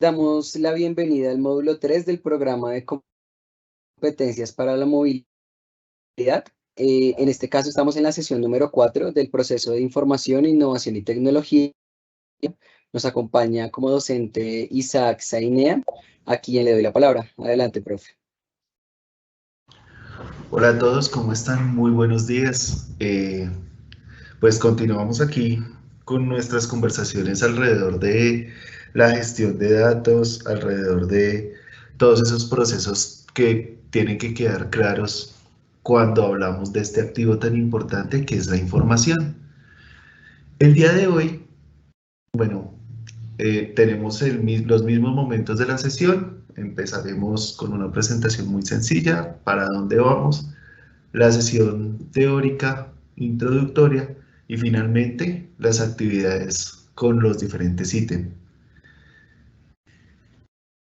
Damos la bienvenida al módulo 3 del programa de competencias para la movilidad. En este caso estamos en la sesión número 4 del proceso de información, innovación y tecnología. Nos acompaña como docente Isaac Sainea, a quien le doy la palabra. Adelante, profe. Hola a todos, ¿cómo están? Muy buenos días. Pues continuamos aquí con nuestras conversaciones alrededor de la gestión de datos, alrededor de todos esos procesos que tienen que quedar claros cuando hablamos de este activo tan importante que es la información. El día de hoy, bueno, tenemos los mismos momentos de la sesión. Empezaremos con una presentación muy sencilla, para dónde vamos, la sesión teórica introductoria y finalmente las actividades con los diferentes ítems.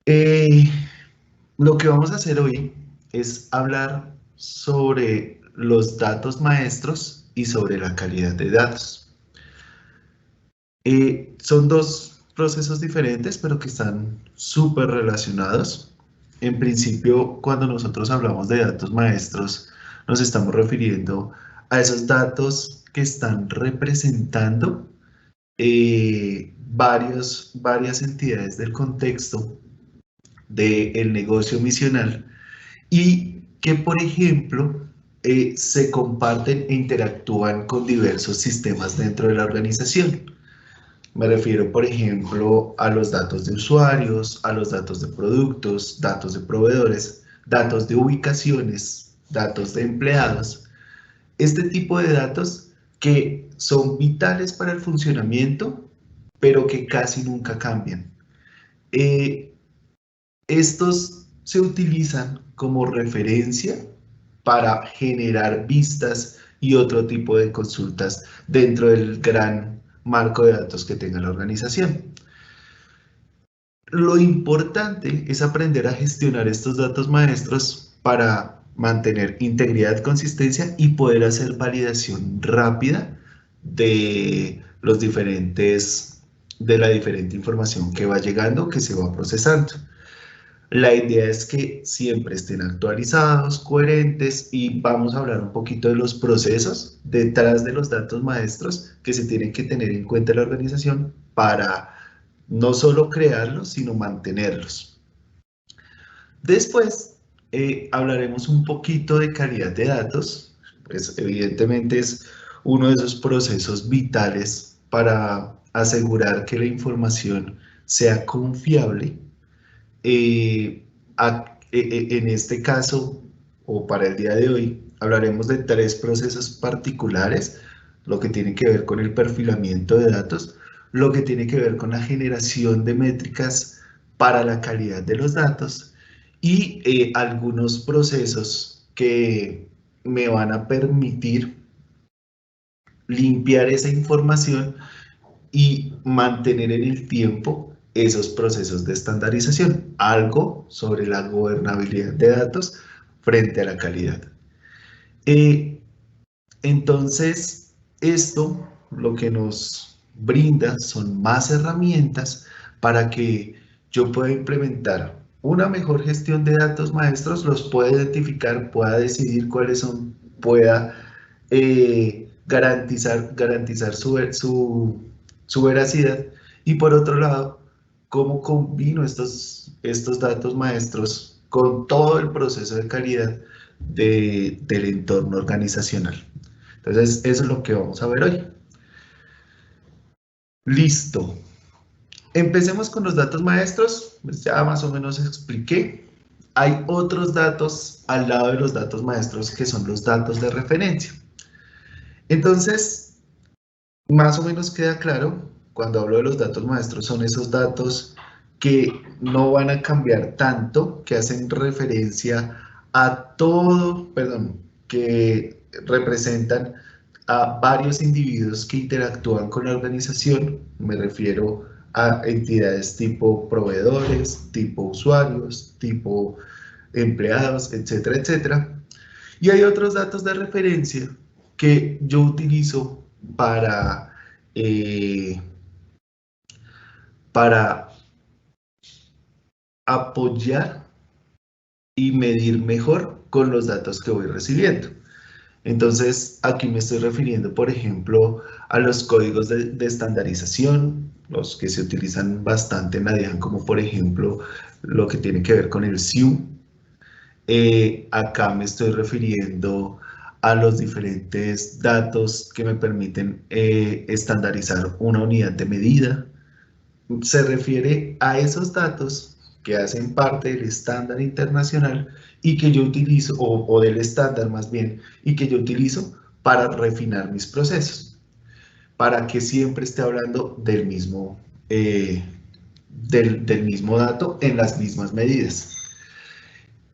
Eh, lo que vamos a hacer hoy es hablar sobre los datos maestros y sobre la calidad de datos. Son dos procesos diferentes, pero que están súper relacionados. En principio, cuando nosotros hablamos de datos maestros, nos estamos refiriendo a esos datos que están representando varias entidades del contexto del negocio misional y que, por ejemplo, se comparten e interactúan con diversos sistemas dentro de la organización. Me refiero, por ejemplo, a los datos de usuarios, a los datos de productos, datos de proveedores, datos de ubicaciones, datos de empleados. Este tipo de datos que son vitales para el funcionamiento, pero que casi nunca cambian. Eh, Estos se utilizan como referencia para generar vistas y otro tipo de consultas dentro del gran marco de datos que tenga la organización. Lo importante es aprender a gestionar estos datos maestros para mantener integridad, consistencia y poder hacer validación rápida de de la diferente información que va llegando, que se va procesando. La idea es que siempre estén actualizados, coherentes y vamos a hablar un poquito de los procesos detrás de los datos maestros que se tienen que tener en cuenta en la organización para no solo crearlos, sino mantenerlos. Después hablaremos un poquito de calidad de datos, pues evidentemente es uno de esos procesos vitales para asegurar que la información sea confiable. Eh, en este caso, o para el día de hoy, hablaremos de tres procesos particulares, lo que tiene que ver con el perfilamiento de datos, lo que tiene que ver con la generación de métricas para la calidad de los datos y algunos procesos que me van a permitir limpiar esa información y mantener en el tiempo esos procesos de estandarización, algo sobre la gobernabilidad de datos frente a la calidad. Eh, entonces, esto lo que nos brinda son más herramientas para que yo pueda implementar una mejor gestión de datos maestros, los pueda identificar, pueda decidir cuáles son, pueda garantizar su veracidad y por otro lado, cómo combino estos datos maestros con todo el proceso de calidad del entorno organizacional. Entonces, eso es lo que vamos a ver hoy. Listo. Empecemos con los datos maestros. Pues ya más o menos expliqué. Hay otros datos al lado de los datos maestros que son los datos de referencia. Entonces, más o menos queda claro, cuando hablo de los datos maestros, son esos datos que no van a cambiar tanto, que hacen referencia a todo, perdón, que representan a varios individuos que interactúan con la organización. Me refiero a entidades tipo proveedores, tipo usuarios, tipo empleados, etcétera, etcétera. Y hay otros datos de referencia que yo utilizo para, eh, para apoyar y medir mejor con los datos que voy recibiendo. Entonces, aquí me estoy refiriendo, por ejemplo, a los códigos de estandarización, los que se utilizan bastante en la DIAN, como por ejemplo lo que tiene que ver con el SIU. Acá me estoy refiriendo a los diferentes datos que me permiten estandarizar una unidad de medida. Se refiere a esos datos que hacen parte del estándar internacional y que yo utilizo, o del estándar más bien, y que yo utilizo para refinar mis procesos, para que siempre esté hablando del mismo dato en las mismas medidas.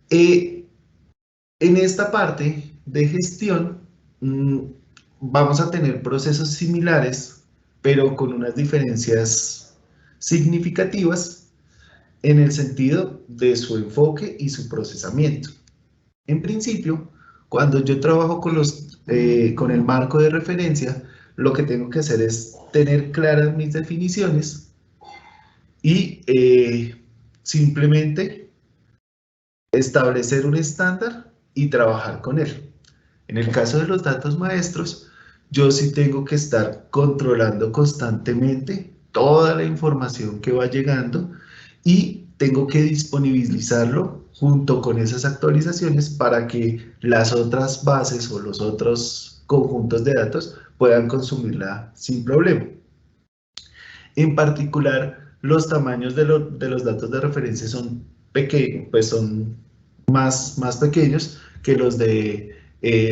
En esta parte de gestión, vamos a tener procesos similares, pero con unas diferencias significativas en el sentido de su enfoque y su procesamiento. En principio, cuando yo trabajo con el marco de referencia, lo que tengo que hacer es tener claras mis definiciones y simplemente establecer un estándar y trabajar con él. En el caso de los datos maestros, yo sí tengo que estar controlando constantemente toda la información que va llegando y tengo que disponibilizarlo junto con esas actualizaciones para que las otras bases o los otros conjuntos de datos puedan consumirla sin problema. En particular, los tamaños de los datos de referencia son pequeños, pues son más pequeños que los de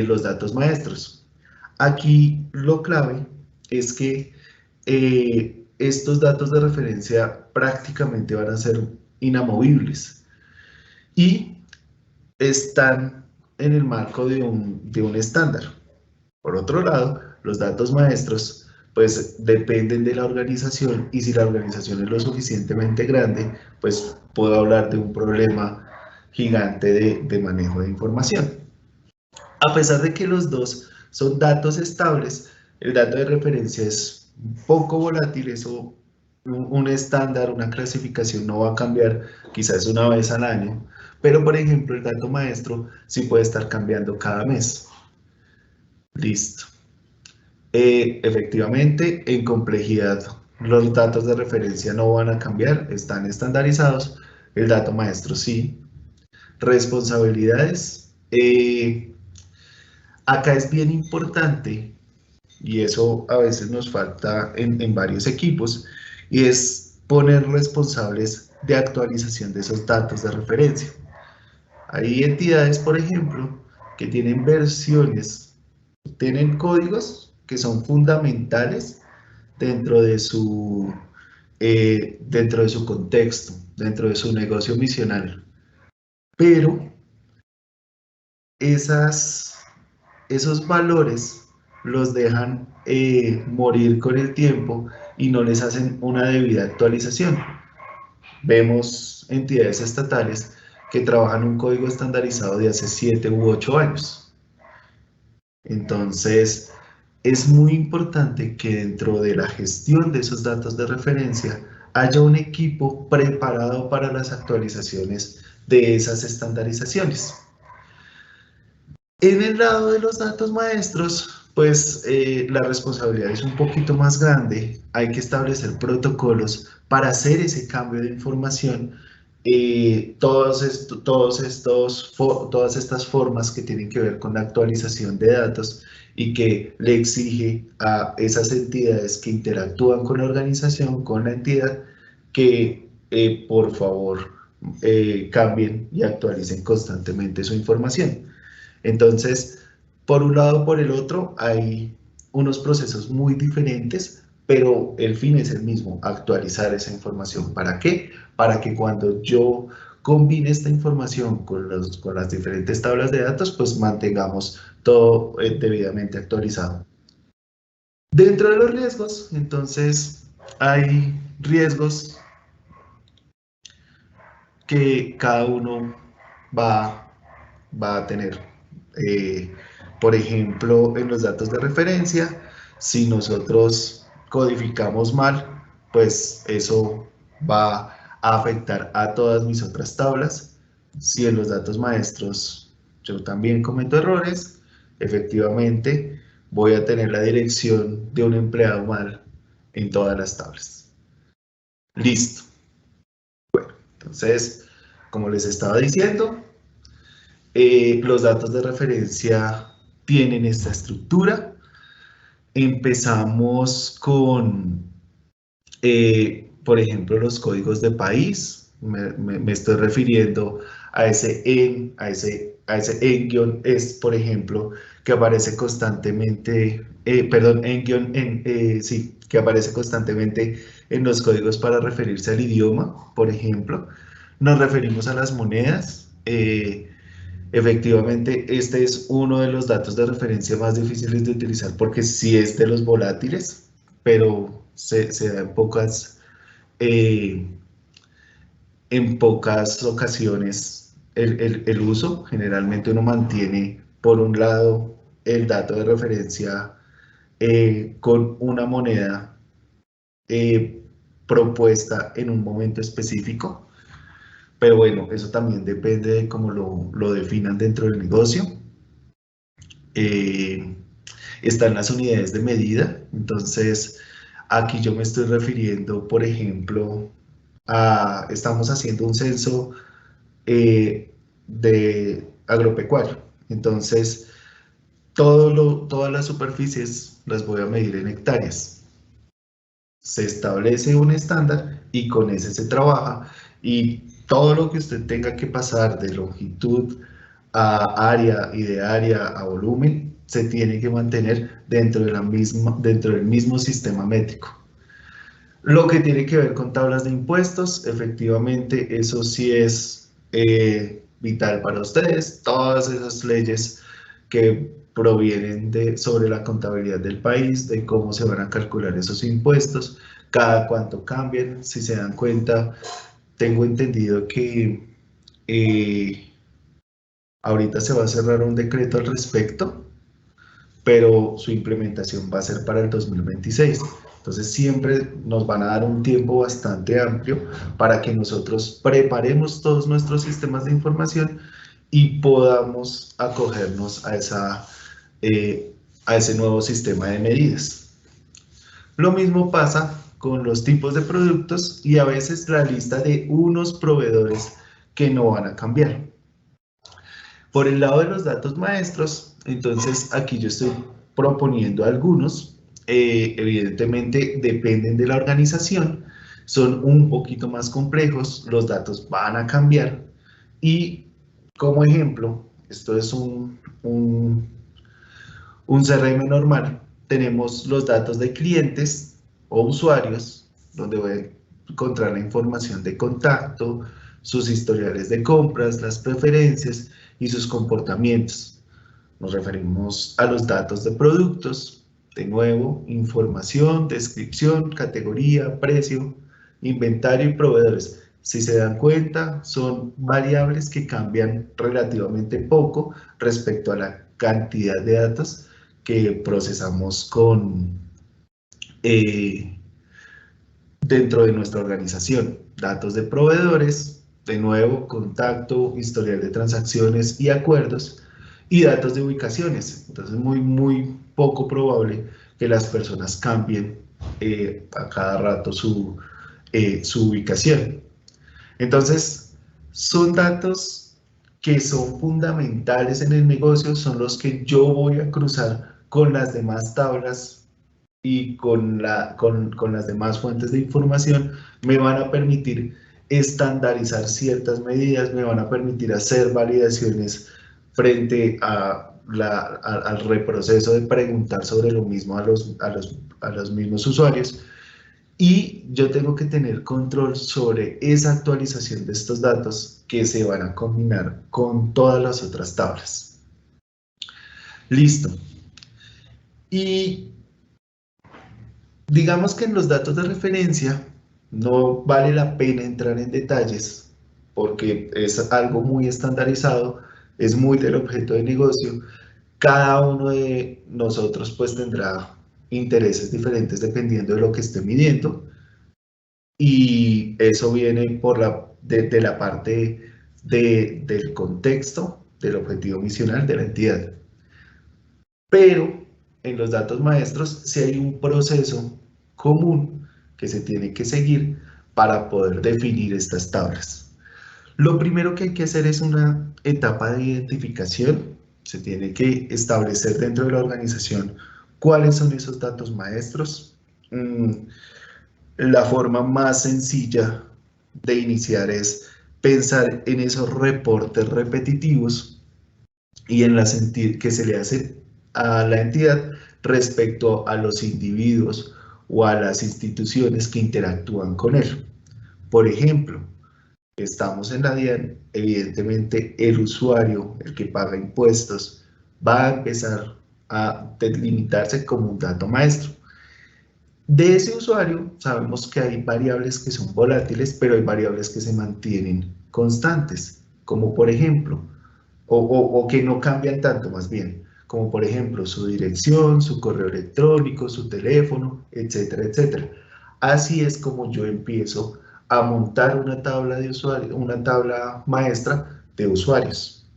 los datos maestros. Aquí lo clave es que estos datos de referencia prácticamente van a ser inamovibles y están en el marco de un estándar. Por otro lado, los datos maestros pues dependen de la organización y si la organización es lo suficientemente grande, pues puedo hablar de un problema gigante de manejo de información. A pesar de que los dos son datos estables, el dato de referencia es un poco volátil, eso un estándar, una clasificación no va a cambiar quizás una vez al año, pero por ejemplo el dato maestro sí puede estar cambiando cada mes. Listo. Efectivamente, en complejidad, los datos de referencia no van a cambiar, están estandarizados, el dato maestro sí. Responsabilidades. Acá es bien importante, y eso a veces nos falta en varios equipos, y es poner responsables de actualización de esos datos de referencia. Hay entidades, por ejemplo, que tienen versiones, tienen códigos que son fundamentales dentro de dentro de su contexto, dentro de su negocio misional. Pero esos valores los dejan morir con el tiempo y no les hacen una debida actualización. Vemos entidades estatales que trabajan un código estandarizado de hace 7 u 8 años. Entonces, es muy importante que dentro de la gestión de esos datos de referencia haya un equipo preparado para las actualizaciones de esas estandarizaciones. En el lado de los datos maestros, pues la responsabilidad es un poquito más grande. Hay que establecer protocolos para hacer ese cambio de información. Todas estas formas que tienen que ver con la actualización de datos y que le exige a esas entidades que interactúan con la organización, con la entidad, que por favor cambien y actualicen constantemente su información. Entonces, por un lado o por el otro, hay unos procesos muy diferentes, pero el fin es el mismo, actualizar esa información. ¿Para qué? Para que cuando yo combine esta información con las diferentes tablas de datos, pues mantengamos todo debidamente actualizado. Dentro de los riesgos, entonces, hay riesgos que cada uno va a tener. Por ejemplo, en los datos de referencia, si nosotros codificamos mal, pues eso va a afectar a todas mis otras tablas. Si en los datos maestros yo también cometo errores, efectivamente voy a tener la dirección de un empleado mal en todas las tablas. Listo. Bueno, entonces, como les estaba diciendo, los datos de referencia tienen esta estructura. Empezamos con, por ejemplo, los códigos de país. Me estoy refiriendo a ese en-es, por ejemplo, que aparece constantemente, sí, que aparece constantemente en los códigos para referirse al idioma, por ejemplo. Nos referimos a las monedas. Efectivamente, este es uno de los datos de referencia más difíciles de utilizar porque sí es de los volátiles, pero se da en pocas ocasiones el uso. Generalmente uno mantiene, por un lado, el dato de referencia con una moneda propuesta en un momento específico. Pero bueno, eso también depende de cómo lo definan dentro del negocio. Están las unidades de medida. Entonces, aquí yo me estoy refiriendo, por ejemplo, estamos haciendo un censo de agropecuario. Entonces, todas las superficies las voy a medir en hectáreas. Se establece un estándar y con ese se trabaja, y todo lo que usted tenga que pasar de longitud a área y de área a volumen se tiene que mantener dentro del mismo sistema métrico. Lo que tiene que ver con tablas de impuestos, efectivamente eso sí es vital para ustedes. Todas esas leyes que provienen sobre la contabilidad del país, de cómo se van a calcular esos impuestos, cada cuánto cambian. Si se dan cuenta, tengo entendido que ahorita se va a cerrar un decreto al respecto, pero su implementación va a ser para el 2026. Entonces siempre nos van a dar un tiempo bastante amplio para que nosotros preparemos todos nuestros sistemas de información y podamos acogernos a ese nuevo sistema de medidas. Lo mismo pasa con los tipos de productos y a veces la lista de unos proveedores que no van a cambiar. Por el lado de los datos maestros, entonces aquí yo estoy proponiendo algunos. Evidentemente dependen de la organización, son un poquito más complejos, los datos van a cambiar, y como ejemplo, esto es un CRM normal. Tenemos los datos de clientes o usuarios, donde voy a encontrar la información de contacto, sus historiales de compras, las preferencias y sus comportamientos. Nos referimos a los datos de productos, de nuevo, información, descripción, categoría, precio, inventario y proveedores. Si se dan cuenta, son variables que cambian relativamente poco respecto a la cantidad de datos que procesamos dentro de nuestra organización. Datos de proveedores, de nuevo, contacto, historial de transacciones y acuerdos, y datos de ubicaciones. Entonces, muy poco probable que las personas cambien a cada rato su ubicación. Entonces, son datos que son fundamentales en el negocio, son los que yo voy a cruzar con las demás tablas y con las demás fuentes de información. Me van a permitir estandarizar ciertas medidas, me van a permitir hacer validaciones frente al reproceso de preguntar sobre lo mismo a los mismos usuarios. Y yo tengo que tener control sobre esa actualización de estos datos que se van a combinar con todas las otras tablas. Listo. Y digamos que en los datos de referencia no vale la pena entrar en detalles porque es algo muy estandarizado, es muy del objeto de negocio. Cada uno de nosotros pues tendrá intereses diferentes dependiendo de lo que esté midiendo. y eso viene de la parte del contexto, del objetivo misional de la entidad. Pero en los datos maestros sí hay un proceso común que se tiene que seguir para poder definir estas tablas. Lo primero que hay que hacer es una etapa de identificación. Se tiene que establecer dentro de la organización cuáles son esos datos maestros. La forma más sencilla de iniciar es pensar en esos reportes repetitivos y en la que se le hace a la entidad respecto a los individuos o a las instituciones que interactúan con él. Por ejemplo, estamos en la DIAN, evidentemente el usuario, el que paga impuestos, va a empezar a delimitarse como un dato maestro. De ese usuario sabemos que hay variables que son volátiles, pero hay variables que se mantienen constantes, como por ejemplo, o que no cambian tanto más bien, como por ejemplo su dirección, su correo electrónico, su teléfono, etcétera, etcétera. Así es como yo empiezo a montar una tabla de usuarios, una tabla maestra de usuarios.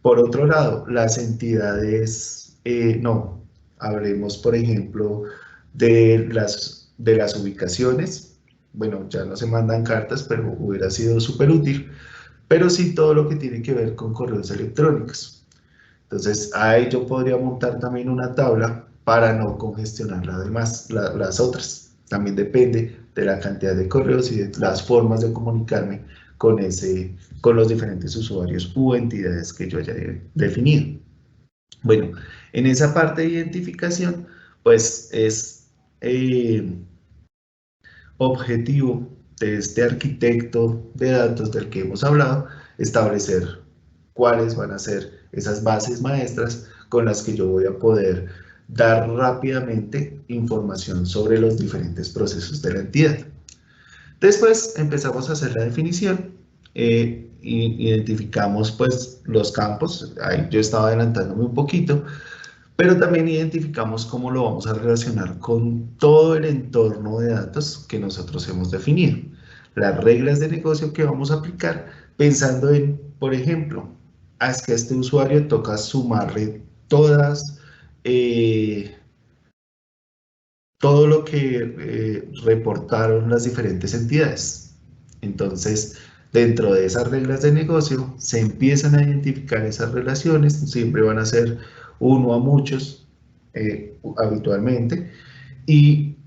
Por otro lado, las entidades, no, hablemos por ejemplo de las ubicaciones. Bueno, ya no se mandan cartas, pero hubiera sido súper útil, pero sí todo lo que tiene que ver con correos electrónicos. Entonces, ahí yo podría montar también una tabla para no congestionar las otras. También depende de la cantidad de correos y de las formas de comunicarme con los diferentes usuarios u entidades que yo haya definido. Bueno, en esa parte de identificación, pues es objetivo de este arquitecto de datos del que hemos hablado, establecer cuáles van a ser esas bases maestras con las que yo voy a poder dar rápidamente información sobre los diferentes procesos de la entidad. Después empezamos a hacer la definición, identificamos pues los campos, ahí yo estaba adelantándome un poquito, pero también identificamos cómo lo vamos a relacionar con todo el entorno de datos que nosotros hemos definido. Las reglas de negocio que vamos a aplicar pensando en, por ejemplo, es que a este usuario toca sumarle eh, todo lo que reportaron las diferentes entidades. Entonces, dentro de esas reglas de negocio, se empiezan a identificar esas relaciones, siempre van a ser uno a muchos habitualmente, y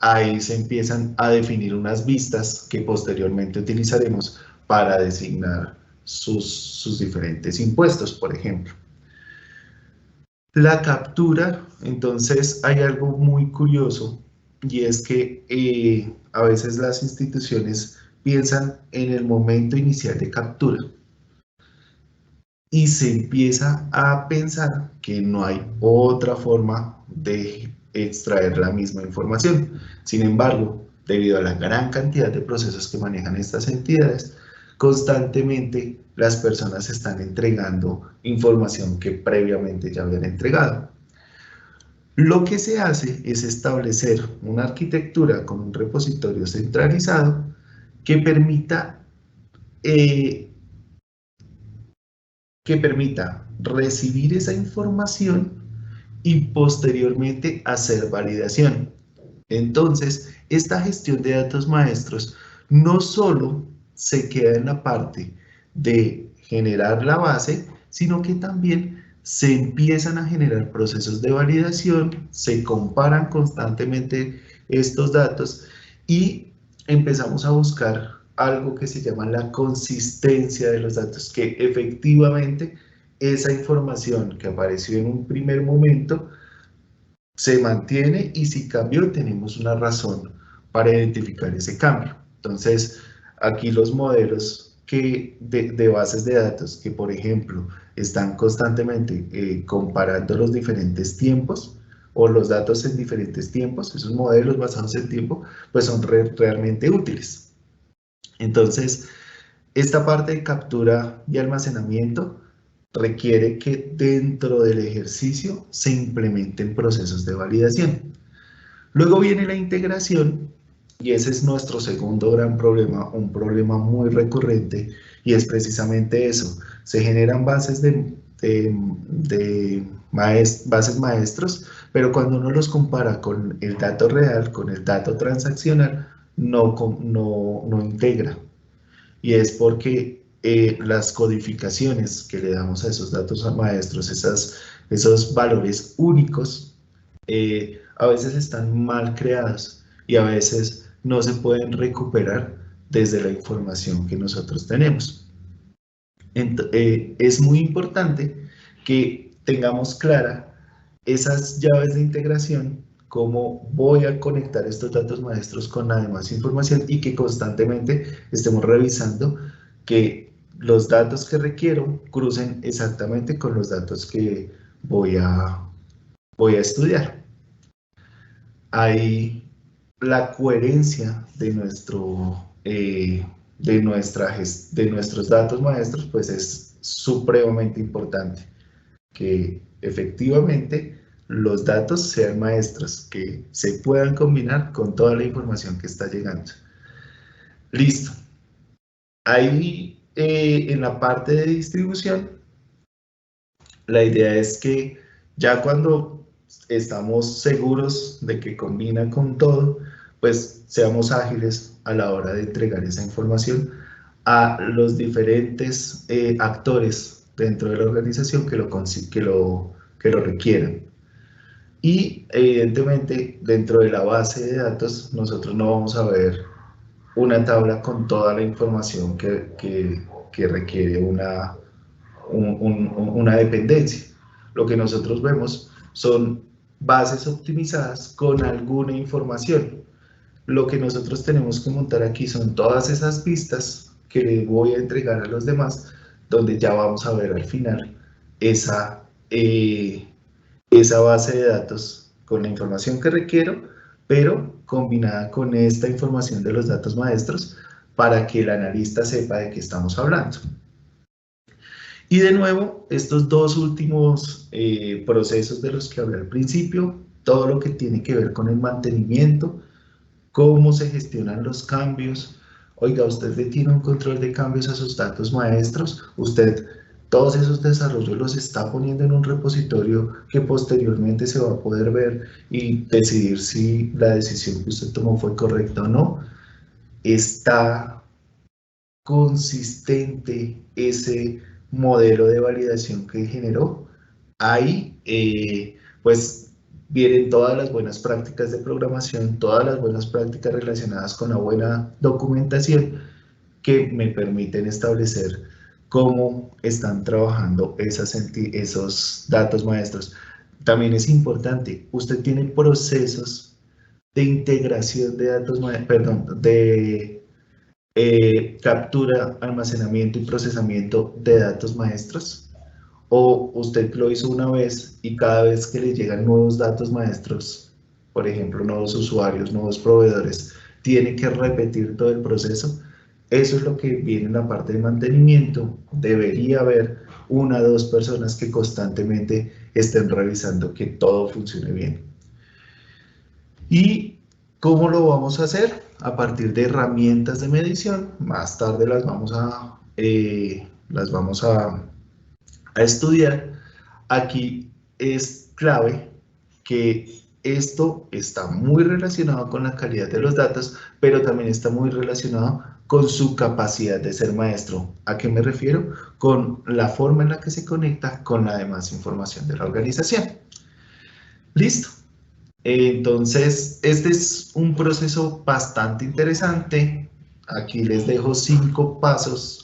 ahí se empiezan a definir unas vistas que posteriormente utilizaremos para designar sus diferentes impuestos, por ejemplo. La captura, entonces hay algo muy curioso y es que a veces las instituciones piensan en el momento inicial de captura y se empieza a pensar que no hay otra forma de extraer la misma información. Sin embargo, debido a la gran cantidad de procesos que manejan estas entidades, constantemente las personas están entregando información que previamente ya habían entregado. Lo que se hace es establecer una arquitectura con un repositorio centralizado que permita eh, recibir esa información y posteriormente hacer validación. Entonces, esta gestión de datos maestros no solo se queda en la parte de generar la base, sino que también se empiezan a generar procesos de validación, se comparan constantemente estos datos y empezamos a buscar algo que se llama la consistencia de los datos, que efectivamente esa información que apareció en un primer momento se mantiene y si cambió tenemos una razón para identificar ese cambio. Entonces, aquí los modelos de bases de datos que, por ejemplo, están constantemente comparando los diferentes tiempos o los datos en diferentes tiempos, esos modelos basados en tiempo, pues son realmente útiles. Entonces, esta parte de captura y almacenamiento requiere que dentro del ejercicio se implementen procesos de validación. Luego viene la integración Y ese es nuestro segundo gran problema, un problema muy recurrente, y es precisamente eso. Se generan bases bases maestros, pero cuando uno los compara con el dato real, con el dato transaccional, no integra. Y es porque las codificaciones que le damos a esos datos maestros, esos valores únicos, a veces están mal creados y a veces no se pueden recuperar desde la información que nosotros tenemos. Es muy importante que tengamos clara esas llaves de integración, cómo voy a conectar estos datos maestros con la demás información, y que constantemente estemos revisando que los datos que requiero crucen exactamente con los datos que voy a estudiar. Hay la coherencia de nuestros datos maestros, pues es supremamente importante que efectivamente los datos sean maestros, que se puedan combinar con toda la información que está llegando. Listo. Ahí en la parte de distribución, la idea es que ya cuando estamos seguros de que combina con todo, pues seamos ágiles a la hora de entregar esa información a los diferentes actores dentro de la organización que lo requieran. Y evidentemente dentro de la base de datos nosotros no vamos a ver una tabla con toda la información que requiere una dependencia. Lo que nosotros vemos son bases optimizadas con alguna información. Lo que nosotros tenemos que montar aquí son todas esas pistas que le voy a entregar a los demás, donde ya vamos a ver al final esa, esa base de datos con la información que requiero, pero combinada con esta información de los datos maestros para que el analista sepa de qué estamos hablando. Y de nuevo, estos dos últimos procesos de los que hablé al principio, todo lo que tiene que ver con el mantenimiento, cómo se gestionan los cambios. Oiga, usted le tiene un control de cambios a sus datos maestros, usted todos esos desarrollos los está poniendo en un repositorio que posteriormente se va a poder ver y decidir si la decisión que usted tomó fue correcta o no. Está consistente ese modelo de validación que generó. Ahí, pues, vienen todas las buenas prácticas de programación, todas las buenas prácticas relacionadas con la buena documentación que me permiten establecer cómo están trabajando esos datos maestros. También es importante, usted tiene procesos de integración de datos, perdón, de captura, almacenamiento y procesamiento de datos maestros, o usted lo hizo una vez y cada vez que le llegan nuevos datos maestros, por ejemplo, nuevos usuarios, nuevos proveedores, tiene que repetir todo el proceso. Eso es lo que viene en la parte de mantenimiento. Debería haber una o dos personas que constantemente estén revisando que todo funcione bien. ¿Y cómo lo vamos a hacer? A partir de herramientas de medición. Más tarde las vamos a estudiar. Aquí es clave que esto está muy relacionado con la calidad de los datos, pero también está muy relacionado con su capacidad de ser maestro. ¿A qué me refiero? Con la forma en la que se conecta con la demás información de la organización. Listo. Entonces, este es un proceso bastante interesante. Aquí les dejo 6 pasos,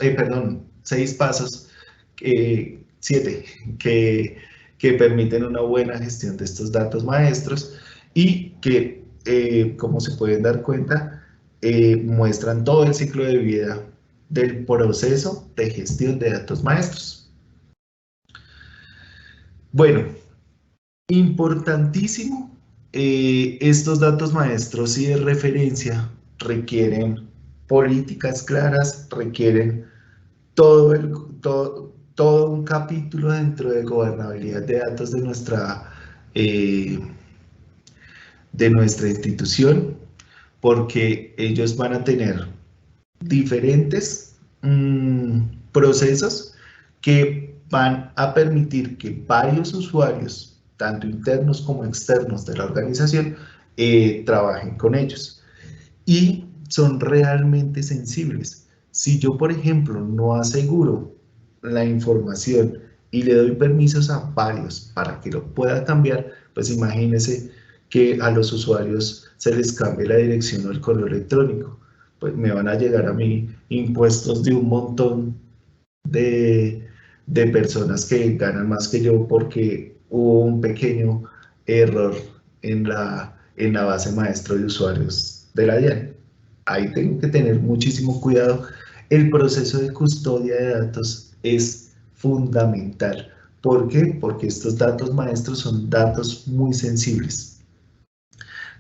7, que permiten una buena gestión de estos datos maestros y que, como se pueden dar cuenta, muestran todo el ciclo de vida del proceso de gestión de datos maestros. Bueno, importantísimo, estos datos maestros y de referencia requieren políticas claras, requieren todo un capítulo dentro de gobernabilidad de datos de nuestra institución, porque ellos van a tener diferentes procesos que van a permitir que varios usuarios, tanto internos como externos de la organización, trabajen con ellos. Y son realmente sensibles. Si yo, por ejemplo, no aseguro la información y le doy permisos a varios para que lo pueda cambiar, pues imagínense que a los usuarios se les cambie la dirección o el correo electrónico. Pues me van a llegar a mí impuestos de un montón de, de personas que ganan más que yo porque hubo un pequeño error en la base maestro de usuarios de la DIAN. Ahí tengo que tener muchísimo cuidado. El proceso de custodia de datos es fundamental. ¿Por qué? Porque estos datos maestros son datos muy sensibles.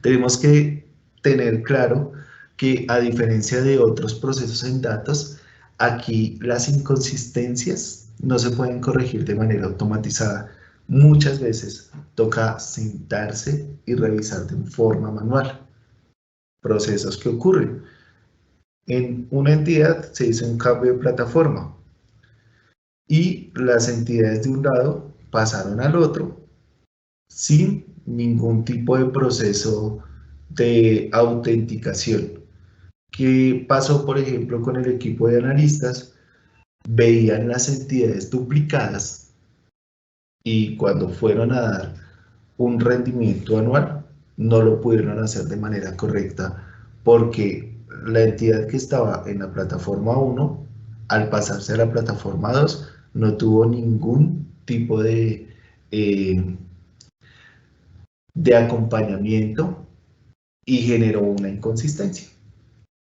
Tenemos que tener claro que, a diferencia de otros procesos en datos, aquí las inconsistencias no se pueden corregir de manera automatizada. Muchas veces toca sentarse y revisar de forma manual. Procesos que ocurren. En una entidad se hizo un cambio de plataforma y las entidades de un lado pasaron al otro sin ningún tipo de proceso de autenticación. ¿Qué pasó, por ejemplo, con el equipo de analistas? Veían las entidades duplicadas y cuando fueron a dar un rendimiento anual, no lo pudieron hacer de manera correcta porque la entidad que estaba en la plataforma 1, al pasarse a la plataforma 2, no tuvo ningún tipo de acompañamiento y generó una inconsistencia.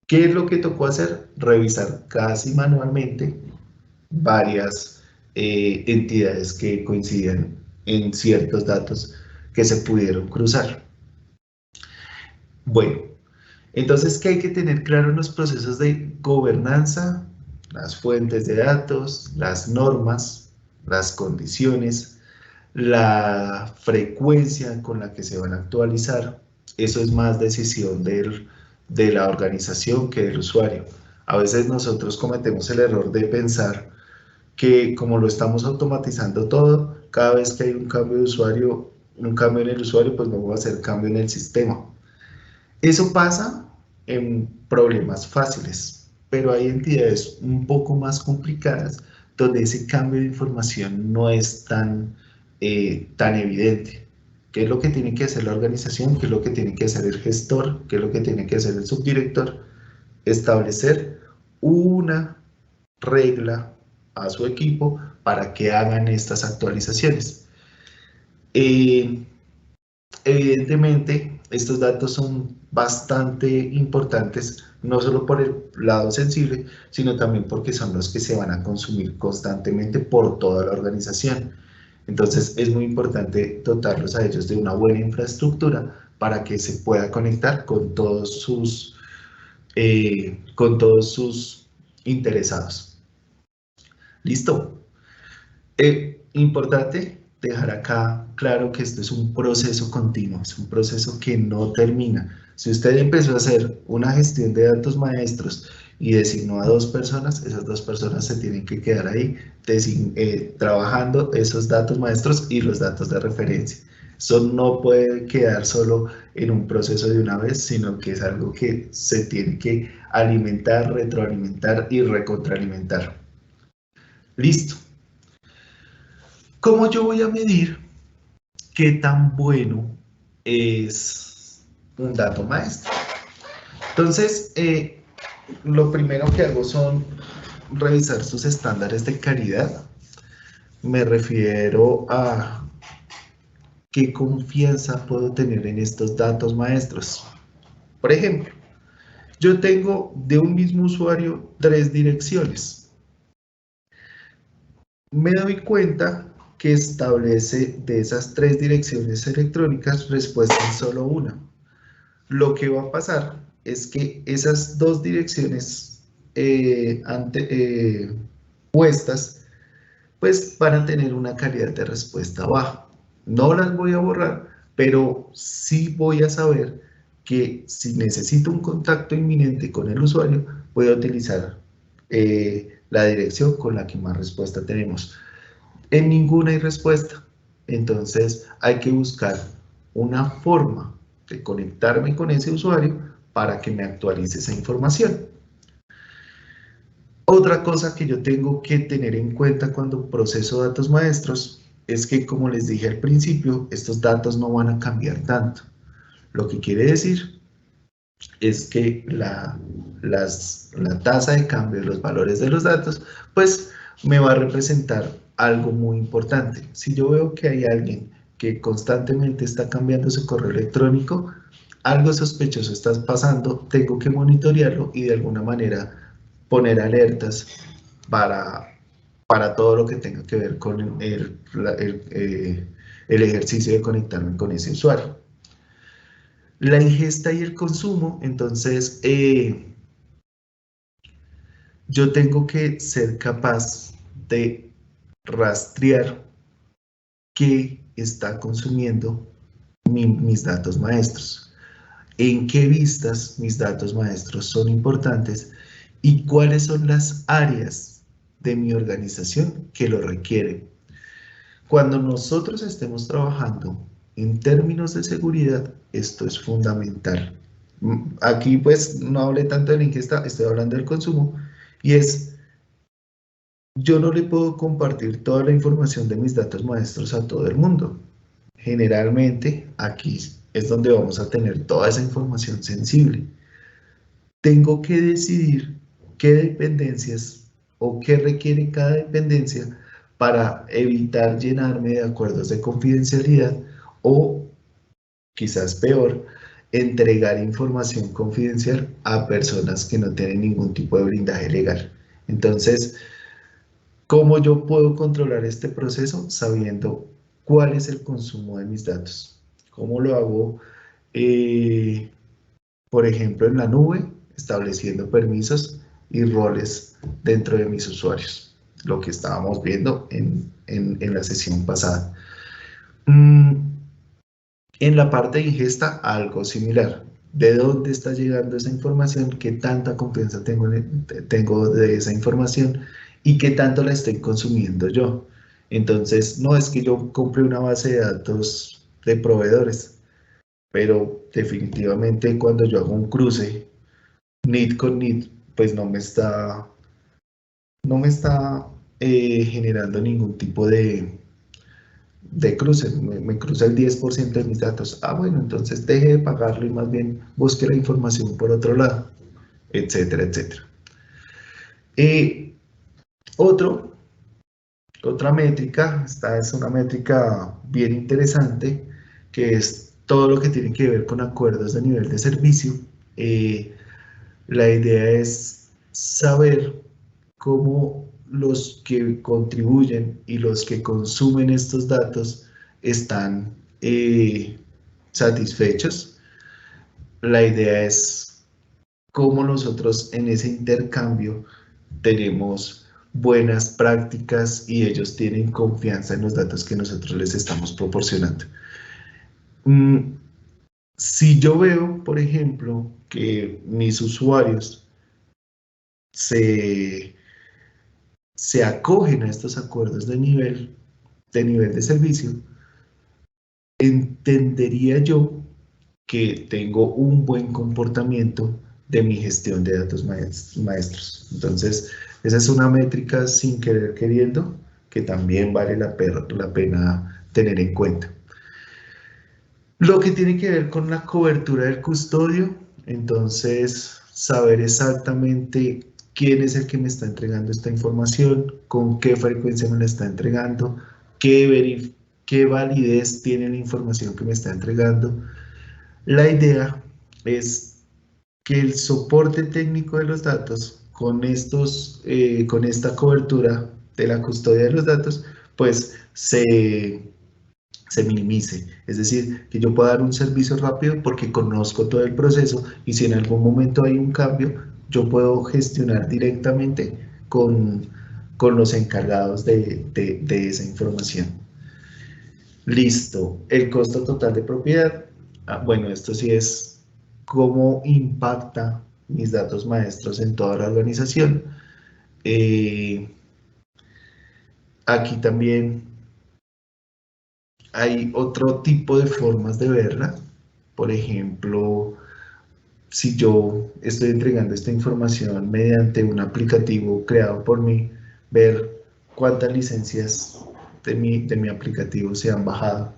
¿Qué es lo que tocó hacer? Revisar casi manualmente varias entidades que coincidían en ciertos datos que se pudieron cruzar. Bueno, entonces, ¿qué hay que tener claro en los procesos de gobernanza? Las fuentes de datos, las normas, las condiciones, la frecuencia con la que se van a actualizar. Eso es más decisión de la organización que del usuario. A veces nosotros cometemos el error de pensar que, como lo estamos automatizando todo, cada vez que hay un cambio de usuario, un cambio en el usuario, pues no va a hacer cambio en el sistema. Eso pasa en problemas fáciles, pero hay entidades un poco más complicadas donde ese cambio de información no es tan evidente. ¿Qué es lo que tiene que hacer la organización? ¿Qué es lo que tiene que hacer el gestor? ¿Qué es lo que tiene que hacer el subdirector? Establecer una regla a su equipo para que hagan estas actualizaciones. Evidentemente, estos datos son bastante importantes, no solo por el lado sensible, sino también porque son los que se van a consumir constantemente por toda la organización. Entonces, es muy importante dotarlos a ellos de una buena infraestructura para que se pueda conectar con todos sus interesados. ¿Listo? Importante dejar acá claro que esto es un proceso continuo, es un proceso que no termina. Si usted empezó a hacer una gestión de datos maestros y designó a 2 personas, esas 2 personas se tienen que quedar ahí trabajando esos datos maestros y los datos de referencia. Eso no puede quedar solo en un proceso de una vez, sino que es algo que se tiene que alimentar, retroalimentar y recontraalimentar. Listo. ¿Cómo yo voy a medir qué tan bueno es un dato maestro? Entonces, lo primero que hago son revisar sus estándares de calidad. Me refiero a qué confianza puedo tener en estos datos maestros. Por ejemplo, yo tengo de un mismo usuario 3 direcciones. Me doy cuenta que establece de esas 3 direcciones electrónicas respuesta en solo una. Lo que va a pasar es que esas 2 direcciones puestas, pues van a tener una calidad de respuesta baja. No las voy a borrar, pero sí voy a saber que si necesito un contacto inminente con el usuario, voy a utilizar la dirección con la que más respuesta tenemos. En ninguna hay respuesta. Entonces hay que buscar una forma de conectarme con ese usuario para que me actualice esa información. Otra cosa que yo tengo que tener en cuenta cuando proceso datos maestros es que, como les dije al principio, estos datos no van a cambiar tanto. Lo que quiere decir es que la tasa de cambio de los valores de los datos, pues me va a representar algo muy importante. Si yo veo que hay alguien que constantemente está cambiando su correo electrónico, algo sospechoso está pasando, tengo que monitorearlo y de alguna manera poner alertas para todo lo que tenga que ver con el ejercicio de conectarme con ese usuario. La ingesta y el consumo, entonces yo tengo que ser capaz de rastrear qué está consumiendo mis datos maestros, en qué vistas mis datos maestros son importantes y cuáles son las áreas de mi organización que lo requieren. Cuando nosotros estemos trabajando en términos de seguridad, esto es fundamental. Aquí pues no hablé tanto de la ingesta, estoy hablando del consumo, y es, yo no le puedo compartir toda la información de mis datos maestros a todo el mundo. Generalmente aquí es donde vamos a tener toda esa información sensible. Tengo que decidir qué dependencias o qué requiere cada dependencia para evitar llenarme de acuerdos de confidencialidad o, quizás peor, entregar información confidencial a personas que no tienen ningún tipo de blindaje legal. Entonces, ¿cómo yo puedo controlar este proceso? Sabiendo cuál es el consumo de mis datos. ¿Cómo lo hago? Por ejemplo, en la nube, estableciendo permisos y roles dentro de mis usuarios, lo que estábamos viendo en la sesión pasada. En la parte de ingesta, algo similar. ¿De dónde está llegando esa información? ¿Qué tanta confianza tengo de esa información? ¿Y qué tanto la estoy consumiendo yo? Entonces, no es que yo compre una base de datos de proveedores, pero definitivamente cuando yo hago un cruce NID con NID, pues no me está generando ningún tipo de cruce, me cruza el 10% de mis datos. Ah, bueno, entonces deje de pagarlo y más bien busque la información por otro lado, etcétera, etcétera. Otra métrica, esta es una métrica bien interesante, que es todo lo que tiene que ver con acuerdos de nivel de servicio. La idea es saber cómo los que contribuyen y los que consumen estos datos están satisfechos. La idea es cómo nosotros en ese intercambio tenemos buenas prácticas y ellos tienen confianza en los datos que nosotros les estamos proporcionando. Si yo veo, por ejemplo, que mis usuarios se acogen a estos acuerdos de nivel de servicio, entendería yo que tengo un buen comportamiento de mi gestión de datos maestros. Entonces, esa es una métrica sin querer queriendo que también vale la pena tener en cuenta. Lo que tiene que ver con la cobertura del custodio, entonces saber exactamente quién es el que me está entregando esta información, con qué frecuencia me la está entregando, qué validez tiene la información que me está entregando. La idea es que el soporte técnico de los datos con esta cobertura de la custodia de los datos, pues se minimice. Es decir, que yo pueda dar un servicio rápido porque conozco todo el proceso y si en algún momento hay un cambio, yo puedo gestionar directamente con los encargados de esa información. Listo. El costo total de propiedad. Bueno, esto sí es cómo impacta mis datos maestros en toda la organización. Aquí también hay otro tipo de formas de verla. Por ejemplo, si yo estoy entregando esta información mediante un aplicativo creado por mí, ver cuántas licencias de mi aplicativo se han bajado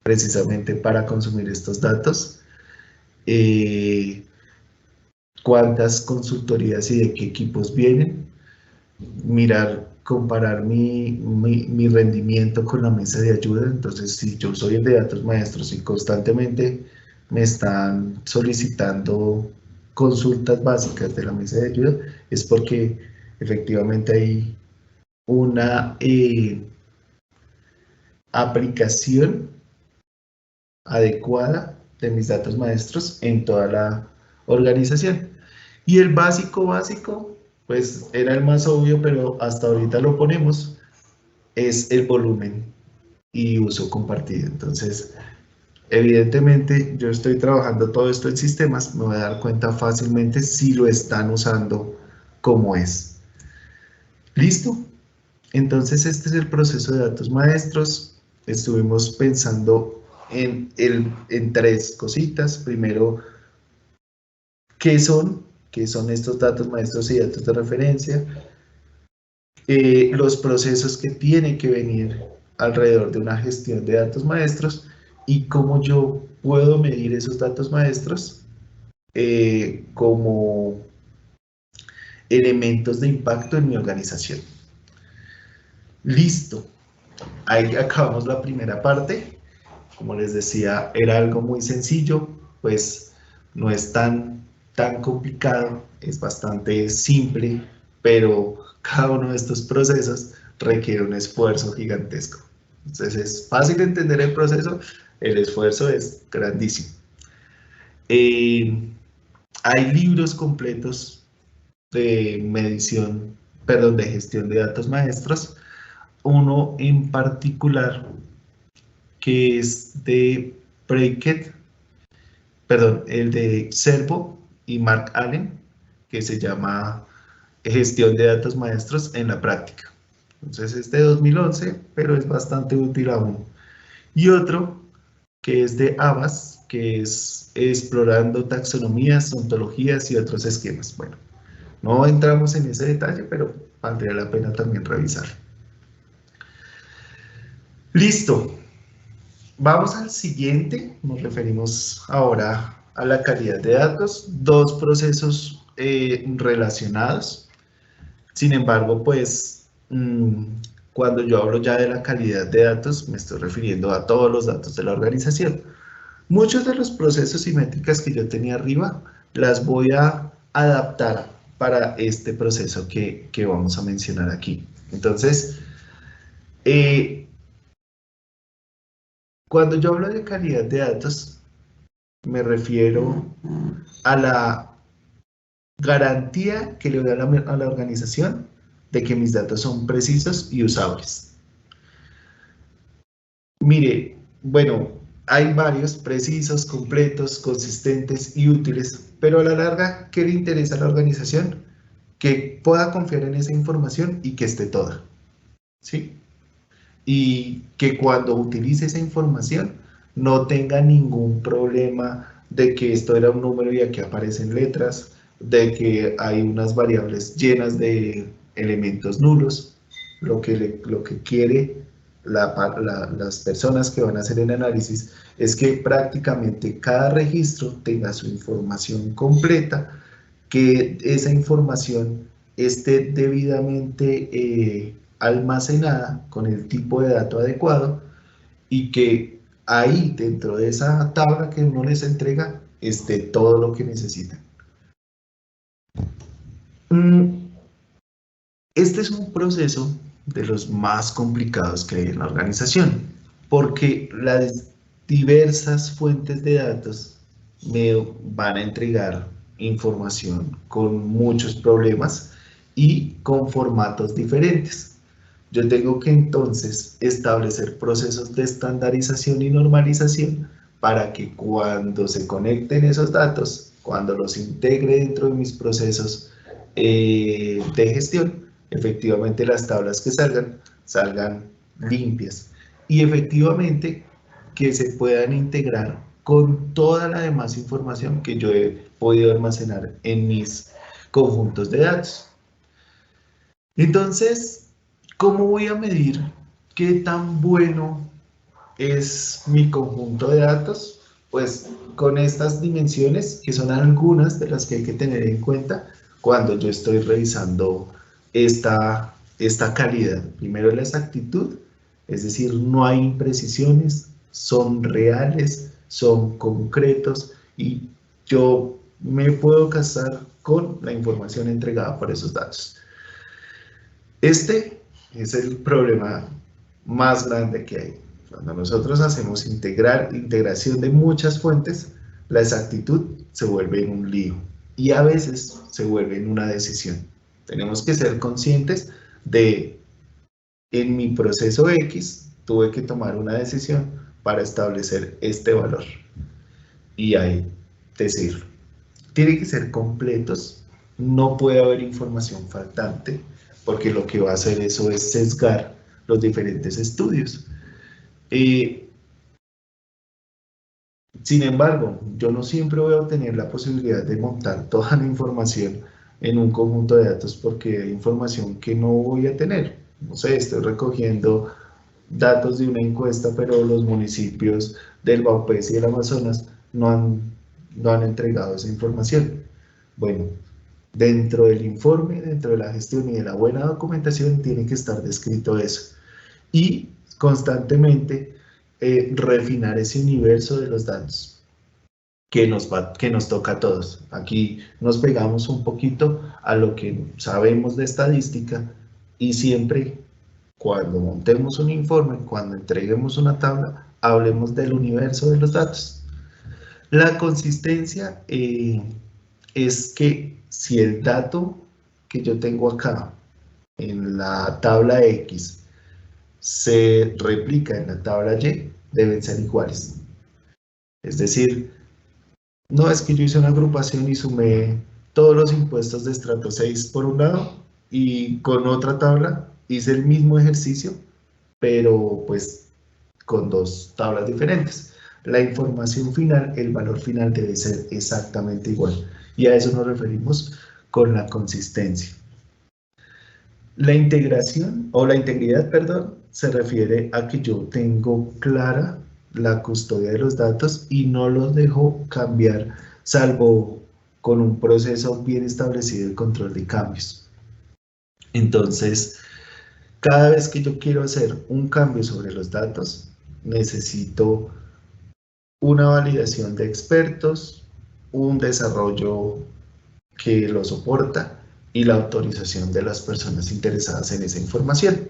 precisamente para consumir estos datos, cuántas consultorías y de qué equipos vienen, mirar, comparar mi rendimiento con la mesa de ayuda. Entonces, si yo soy el de datos maestros y constantemente me están solicitando consultas básicas de la mesa de ayuda, es porque efectivamente hay una aplicación adecuada de mis datos maestros en toda la organización. Y el básico, pues era el más obvio, pero hasta ahorita lo ponemos, es el volumen y uso compartido. Entonces, evidentemente, yo estoy trabajando todo esto en sistemas, me voy a dar cuenta fácilmente si lo están usando como es. ¿Listo? Entonces, este es el proceso de datos maestros. Estuvimos pensando en tres cositas. Primero, ¿qué son? ¿Qué son estos datos maestros y datos de referencia? Los procesos que tienen que venir alrededor de una gestión de datos maestros y cómo yo puedo medir esos datos maestros como elementos de impacto en mi organización. Listo. Ahí acabamos la primera parte. Como les decía, era algo muy sencillo, pues no es tan complicado, es bastante simple, pero cada uno de estos procesos requiere un esfuerzo gigantesco. Entonces es fácil entender el proceso, el esfuerzo es grandísimo. Hay libros completos de medición, perdón, de gestión de datos maestros, uno en particular que es de Brackett, perdón, el de Servo y Mark Allen, que se llama Gestión de Datos Maestros en la Práctica. Entonces es de 2011, pero es bastante útil aún. Y otro que es de Abbas, que es Explorando Taxonomías, Ontologías y otros esquemas. Bueno, no entramos en ese detalle, pero valdría la pena también revisar. Listo. Vamos al siguiente, nos referimos ahora a la calidad de datos, dos procesos relacionados. Sin embargo, pues, cuando yo hablo ya de la calidad de datos, me estoy refiriendo a todos los datos de la organización. Muchos de los procesos y métricas que yo tenía arriba, las voy a adaptar para este proceso que vamos a mencionar aquí. Entonces, cuando yo hablo de calidad de datos, me refiero a la garantía que le doy a la organización de que mis datos son precisos y usables. Mire, bueno, hay varios precisos, completos, consistentes y útiles, pero a la larga, ¿qué le interesa a la organización? Que pueda confiar en esa información y que esté toda, ¿sí? Y que cuando utilice esa información no tenga ningún problema de que esto era un número y aquí aparecen letras, de que hay unas variables llenas de elementos nulos. Lo que quiere las personas que van a hacer el análisis es que prácticamente cada registro tenga su información completa, que esa información esté debidamente almacenada con el tipo de dato adecuado y que ahí dentro de esa tabla que uno les entrega esté todo lo que necesitan. Este es un proceso de los más complicados que hay en la organización, porque las diversas fuentes de datos me van a entregar información con muchos problemas y con formatos diferentes. Yo tengo que entonces establecer procesos de estandarización y normalización para que cuando se conecten esos datos, cuando los integre dentro de mis procesos de gestión, efectivamente las tablas que salgan limpias y efectivamente que se puedan integrar con toda la demás información que yo he podido almacenar en mis conjuntos de datos. Entonces, ¿cómo voy a medir qué tan bueno es mi conjunto de datos? Pues con estas dimensiones, que son algunas de las que hay que tener en cuenta cuando yo estoy revisando esta calidad. Primero, la exactitud, es decir, no hay imprecisiones, son reales, son concretos y yo me puedo casar con la información entregada por esos datos. Este es el problema más grande que hay. Cuando nosotros hacemos integración de muchas fuentes, la exactitud se vuelve en un lío y a veces se vuelve en una decisión. Tenemos que ser conscientes de, en mi proceso X, tuve que tomar una decisión para establecer este valor. Y ahí decirlo. Tienen que ser completos, no puede haber información faltante, porque lo que va a hacer eso es sesgar los diferentes estudios. Sin embargo, yo no siempre voy a obtener la posibilidad de montar toda la información en un conjunto de datos porque hay información que no voy a tener. No sé, estoy recogiendo datos de una encuesta, pero los municipios del Baupés y del Amazonas no han entregado esa información. Bueno, dentro del informe, dentro de la gestión y de la buena documentación tiene que estar descrito eso. Y constantemente refinar ese universo de los datos que nos toca a todos. Aquí nos pegamos un poquito a lo que sabemos de estadística y siempre cuando montemos un informe, cuando entreguemos una tabla, hablemos del universo de los datos. La consistencia es que si el dato que yo tengo acá en la tabla X se replica en la tabla Y, deben ser iguales. Es decir, no es que yo hice una agrupación y sumé todos los impuestos de estrato 6 por un lado y con otra tabla hice el mismo ejercicio, pero pues con dos tablas diferentes. La información final, el valor final debe ser exactamente igual y a eso nos referimos con la consistencia. La integración o la integridad, perdón, se refiere a que yo tengo clara la custodia de los datos y no los dejo cambiar, salvo con un proceso bien establecido de control de cambios. Entonces, cada vez que yo quiero hacer un cambio sobre los datos, necesito una validación de expertos, un desarrollo que lo soporta y la autorización de las personas interesadas en esa información.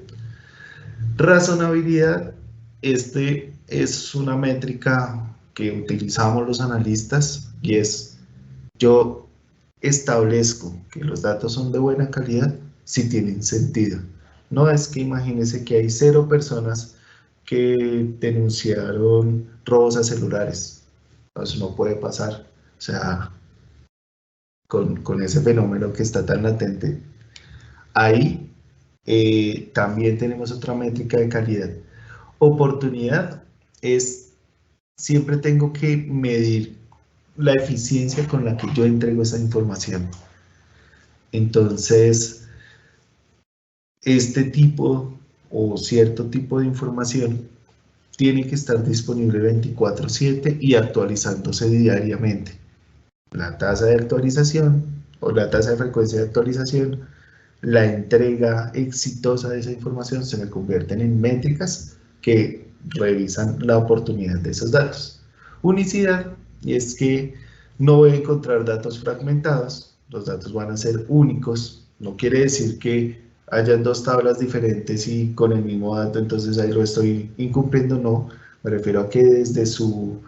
Razonabilidad, este es una métrica que utilizamos los analistas y es yo establezco que los datos son de buena calidad si tienen sentido. No es que imagínense que hay 0 personas que denunciaron robos a celulares. Eso no puede pasar. O sea, con ese fenómeno que está tan latente. Ahí también tenemos otra métrica de calidad. Oportunidad es, siempre tengo que medir la eficiencia con la que yo entrego esa información. Entonces, este tipo o cierto tipo de información tiene que estar disponible 24/7 y actualizándose diariamente. La tasa de actualización o la tasa de frecuencia de actualización, la entrega exitosa de esa información se me convierten en métricas que revisan la oportunidad de esos datos. Unicidad, y es que no voy a encontrar datos fragmentados, los datos van a ser únicos, no quiere decir que hayan 2 tablas diferentes y con el mismo dato, entonces ahí lo estoy incumpliendo, no, me refiero a que desde su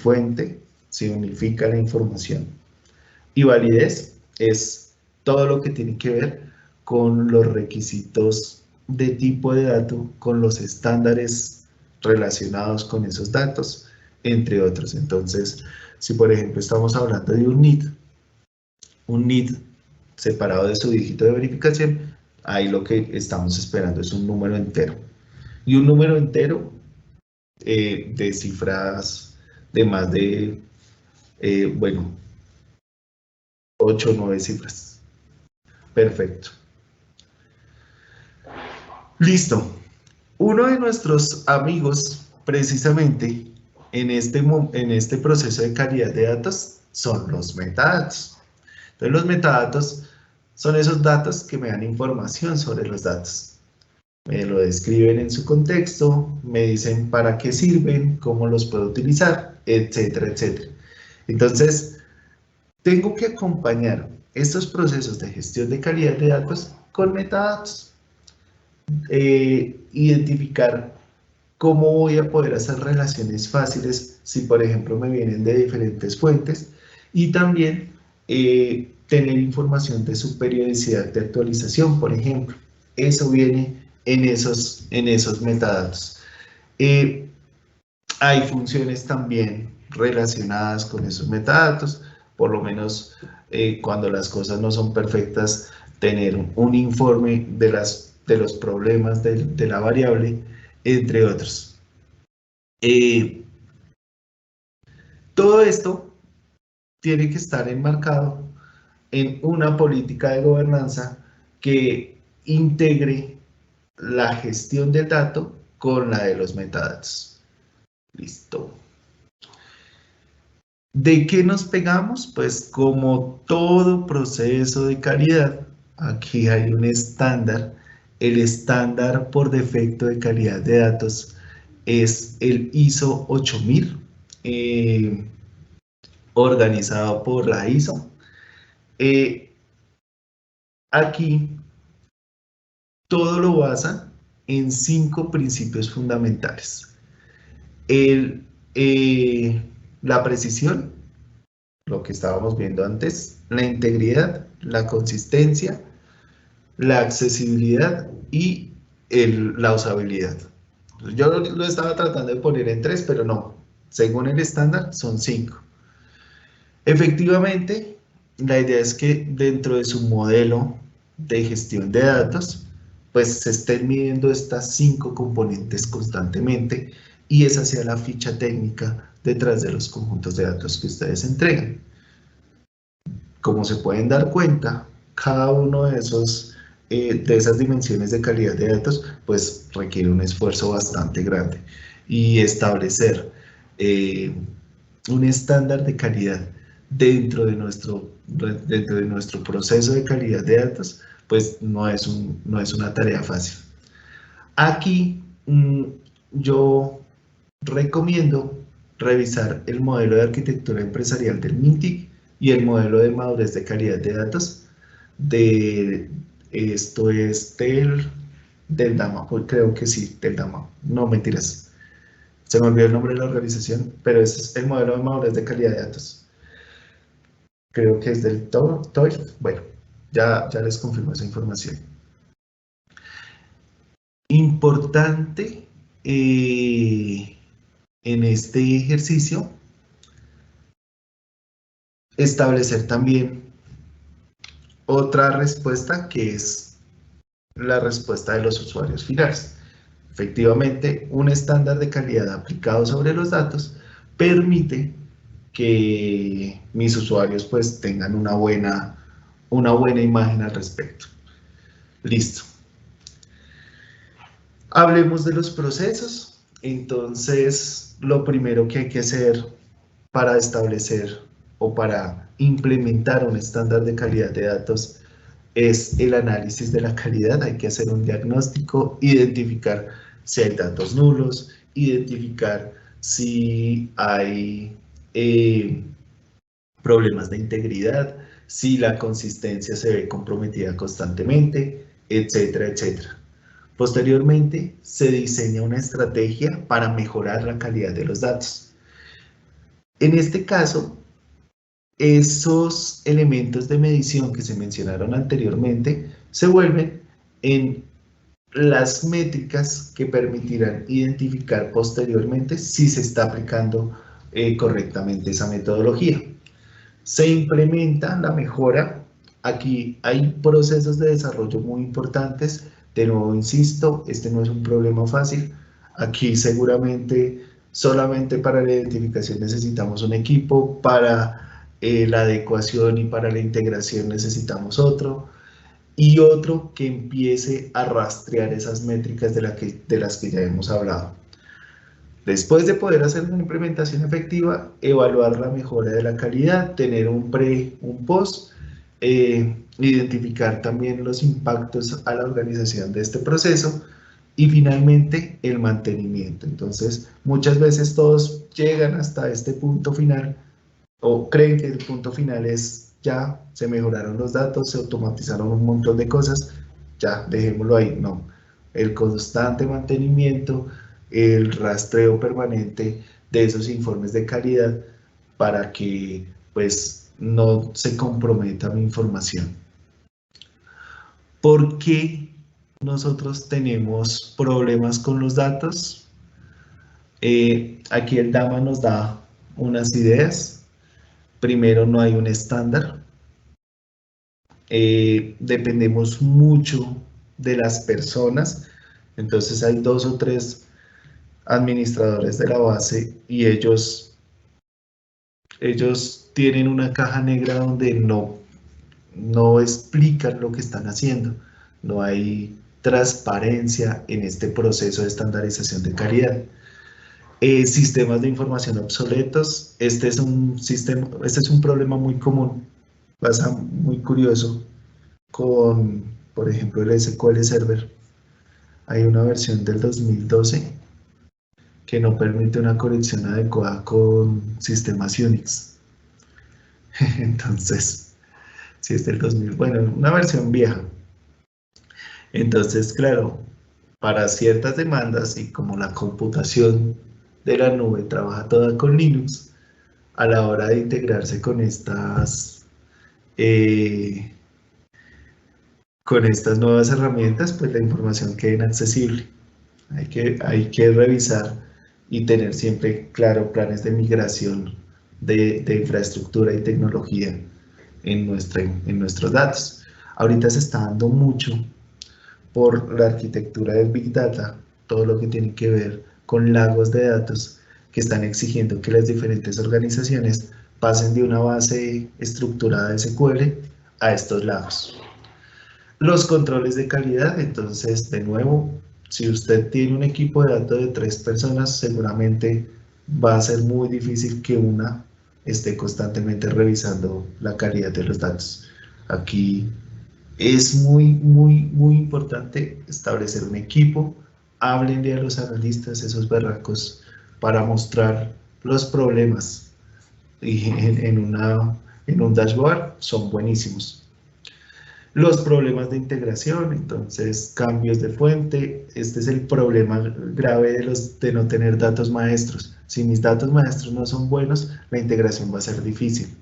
fuente se unifica la información. Y validez es todo lo que tiene que ver con los requisitos de tipo de dato, con los estándares relacionados con esos datos, entre otros. Entonces, si por ejemplo estamos hablando de un NID separado de su dígito de verificación, ahí lo que estamos esperando es un número entero. Y un número entero de cifras de más de, bueno, 8 o 9 cifras. Perfecto. Listo. Uno de nuestros amigos, precisamente en este proceso de calidad de datos, son los metadatos. Entonces, los metadatos son esos datos que me dan información sobre los datos. Me lo describen en su contexto, me dicen para qué sirven, cómo los puedo utilizar, etcétera, etcétera. Entonces, tengo que acompañar estos procesos de gestión de calidad de datos con metadatos. Identificar cómo voy a poder hacer relaciones fáciles si, por ejemplo, me vienen de diferentes fuentes y también tener información de su periodicidad de actualización, por ejemplo. Eso viene en esos metadatos. Hay funciones también relacionadas con esos metadatos, por lo menos cuando las cosas no son perfectas, tener un informe de los problemas de la variable, entre otros. Todo esto tiene que estar enmarcado en una política de gobernanza que integre la gestión del dato con la de los metadatos. Listo. ¿De qué nos pegamos? Pues como todo proceso de calidad, aquí hay un estándar. El estándar por defecto de calidad de datos es el ISO 8000, organizado por la ISO. Aquí todo lo basa en 5 principios fundamentales. La precisión, lo que estábamos viendo antes, la integridad, la consistencia, la accesibilidad y la usabilidad. Yo lo estaba tratando de poner en 3, pero no. Según el estándar, son 5. Efectivamente, la idea es que dentro de su modelo de gestión de datos, pues se estén midiendo estas 5 componentes constantemente y esa sea la ficha técnica detrás de los conjuntos de datos que ustedes entregan. Como se pueden dar cuenta, cada uno de esas dimensiones de calidad de datos, pues requiere un esfuerzo bastante grande. Y establecer un estándar de calidad dentro de nuestro proceso de calidad de datos, pues no es una tarea fácil. Aquí yo recomiendo revisar el modelo de arquitectura empresarial del MINTIC y el modelo de madurez de calidad de datos esto es del DAMA, creo que sí, del DAMA, no mentiras, se me olvidó el nombre de la organización, pero ese es el modelo de madurez de calidad de datos, creo que es del TOEFL. Bueno, ya les confirmo esa información. Importante en este ejercicio establecer también otra respuesta que es la respuesta de los usuarios finales. Efectivamente, un estándar de calidad aplicado sobre los datos permite que mis usuarios pues tengan una buena imagen al respecto. Listo. Hablemos de los procesos. Entonces, lo primero que hay que hacer para establecer o para implementar un estándar de calidad de datos es el análisis de la calidad. Hay que hacer un diagnóstico, identificar si hay datos nulos, identificar si hay problemas de integridad, si la consistencia se ve comprometida constantemente, etcétera, etcétera. Posteriormente, se diseña una estrategia para mejorar la calidad de los datos. En este caso, esos elementos de medición que se mencionaron anteriormente se vuelven en las métricas que permitirán identificar posteriormente si se está aplicando correctamente esa metodología. Se implementa la mejora. Aquí hay procesos de desarrollo muy importantes. De nuevo, insisto, este no es un problema fácil. Aquí seguramente solamente para la identificación necesitamos un equipo, para la adecuación y para la integración necesitamos otro, y otro que empiece a rastrear esas métricas de las que ya hemos hablado. Después de poder hacer una implementación efectiva, evaluar la mejora de la calidad, tener un pre, un post, identificar también los impactos a la organización de este proceso y finalmente el mantenimiento. Entonces, muchas veces todos llegan hasta este punto final o creen que el punto final es ya se mejoraron los datos, se automatizaron un montón de cosas, ya dejémoslo ahí. No, el constante mantenimiento, el rastreo permanente de esos informes de calidad para que pues no se comprometa mi información. ¿Por qué nosotros tenemos problemas con los datos? Aquí el DAMA nos da unas ideas. Primero, no hay un estándar. Dependemos mucho de las personas. Entonces hay 2 o 3 administradores de la base y ellos tienen una caja negra donde no explican lo que están haciendo. No hay transparencia en este proceso de estandarización de calidad. Sistemas de información obsoletos. Este es un problema muy común. Pasa muy curioso con, por ejemplo, el SQL Server. Hay una versión del 2012 que no permite una conexión adecuada con sistemas Unix. Entonces, si es del 2000, bueno, una versión vieja. Entonces, claro, para ciertas demandas y como la computación de la nube trabaja toda con Linux, a la hora de integrarse con estas nuevas herramientas, pues la información queda inaccesible. Hay que revisar y tener siempre claro planes de migración de infraestructura y tecnología en nuestros datos. Ahorita se está dando mucho por la arquitectura del Big Data, todo lo que tiene que ver con lagos de datos que están exigiendo que las diferentes organizaciones pasen de una base estructurada de SQL a estos lagos. Los controles de calidad, entonces, de nuevo, si usted tiene un equipo de datos de 3 personas, seguramente va a ser muy difícil que una esté constantemente revisando la calidad de los datos. Aquí es muy importante establecer un equipo. Háblenle a los analistas, esos berracos, para mostrar los problemas y en un dashboard son buenísimos. Los problemas de integración, entonces cambios de fuente. Este es el problema grave de no tener datos maestros. Si mis datos maestros no son buenos, la integración va a ser difícil.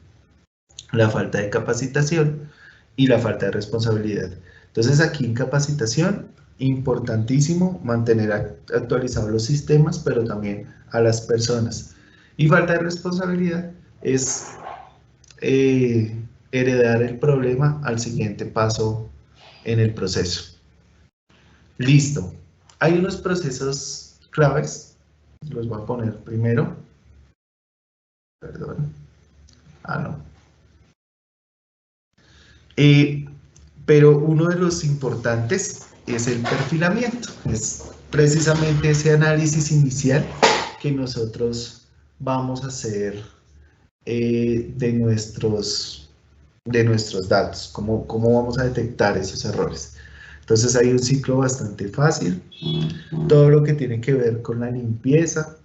La falta de capacitación y la falta de responsabilidad. Entonces aquí en capacitación, importantísimo mantener actualizados los sistemas, pero también a las personas. Y falta de responsabilidad es heredar el problema al siguiente paso en el proceso. Listo. Hay unos procesos claves, los voy a poner primero. Perdón. No. Pero uno de los importantes es el perfilamiento. Es precisamente ese análisis inicial que nosotros vamos a hacer de nuestros datos, cómo vamos a detectar esos errores. Entonces hay un ciclo bastante fácil, todo lo que tiene que ver con la limpieza,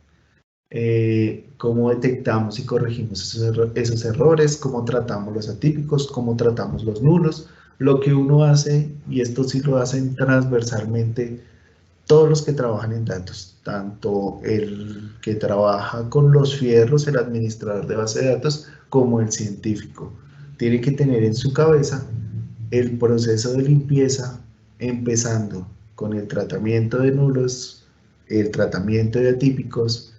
cómo detectamos y corregimos esos errores, cómo tratamos los atípicos, cómo tratamos los nulos, lo que uno hace, y esto sí lo hacen transversalmente todos los que trabajan en datos, tanto el que trabaja con los fierros, el administrador de base de datos, como el científico. Tiene que tener en su cabeza el proceso de limpieza, empezando con el tratamiento de nulos, el tratamiento de atípicos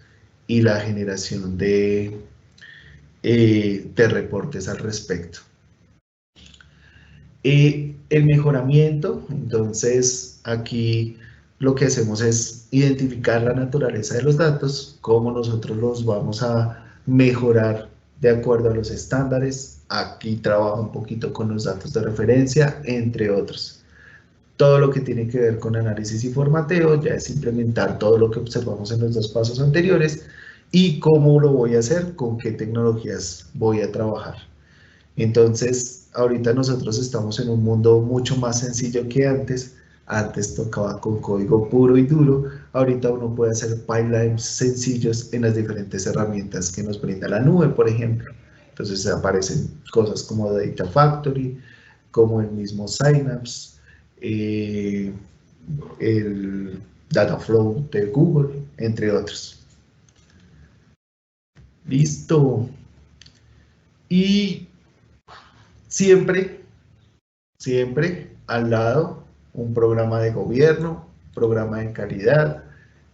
y la generación de reportes al respecto. El mejoramiento, entonces aquí lo que hacemos es identificar la naturaleza de los datos, cómo nosotros los vamos a mejorar de acuerdo a los estándares. Aquí trabajo un poquito con los datos de referencia, entre otros. Todo lo que tiene que ver con análisis y formateo ya es implementar todo lo que observamos en los dos pasos anteriores y cómo lo voy a hacer, con qué tecnologías voy a trabajar. Entonces, ahorita nosotros estamos en un mundo mucho más sencillo que antes. Antes tocaba con código puro y duro. Ahorita uno puede hacer pipelines sencillos en las diferentes herramientas que nos brinda la nube, por ejemplo. Entonces aparecen cosas como Data Factory, como el mismo Synapse, el Dataflow de Google, entre otros. Listo. Y siempre al lado un programa de gobierno, programa de calidad,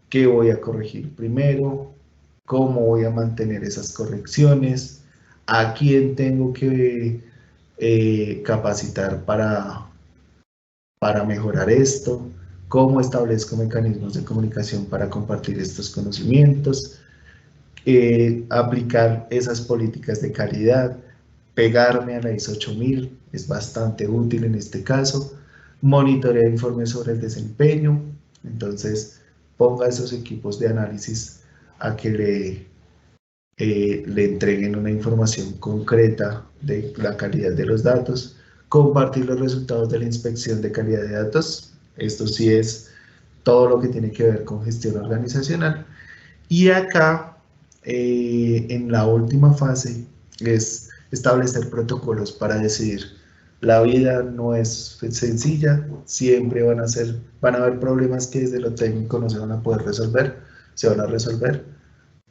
qué voy a corregir primero, cómo voy a mantener esas correcciones, a quién tengo que capacitar para mejorar esto, cómo establezco mecanismos de comunicación para compartir estos conocimientos, aplicar esas políticas de calidad, pegarme a la ISO 8000 es bastante útil en este caso, monitorear informes sobre el desempeño, entonces ponga esos equipos de análisis a que le entreguen una información concreta de la calidad de los datos, compartir los resultados de la inspección de calidad de datos, esto sí es todo lo que tiene que ver con gestión organizacional, y acá en la última fase es establecer protocolos para decir la vida no es sencilla, siempre van a haber problemas que desde lo técnico no se van a poder resolver, se van a resolver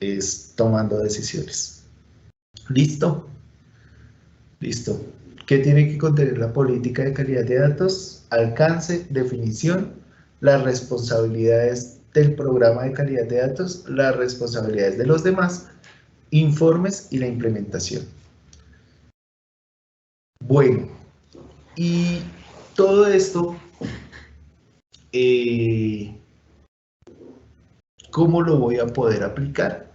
es tomando decisiones. ¿Listo? Listo. ¿Qué tiene que contener la política de calidad de datos? Alcance, definición, las responsabilidades del programa de calidad de datos, las responsabilidades de los demás, informes y la implementación. Bueno, y todo esto, ¿cómo lo voy a poder aplicar?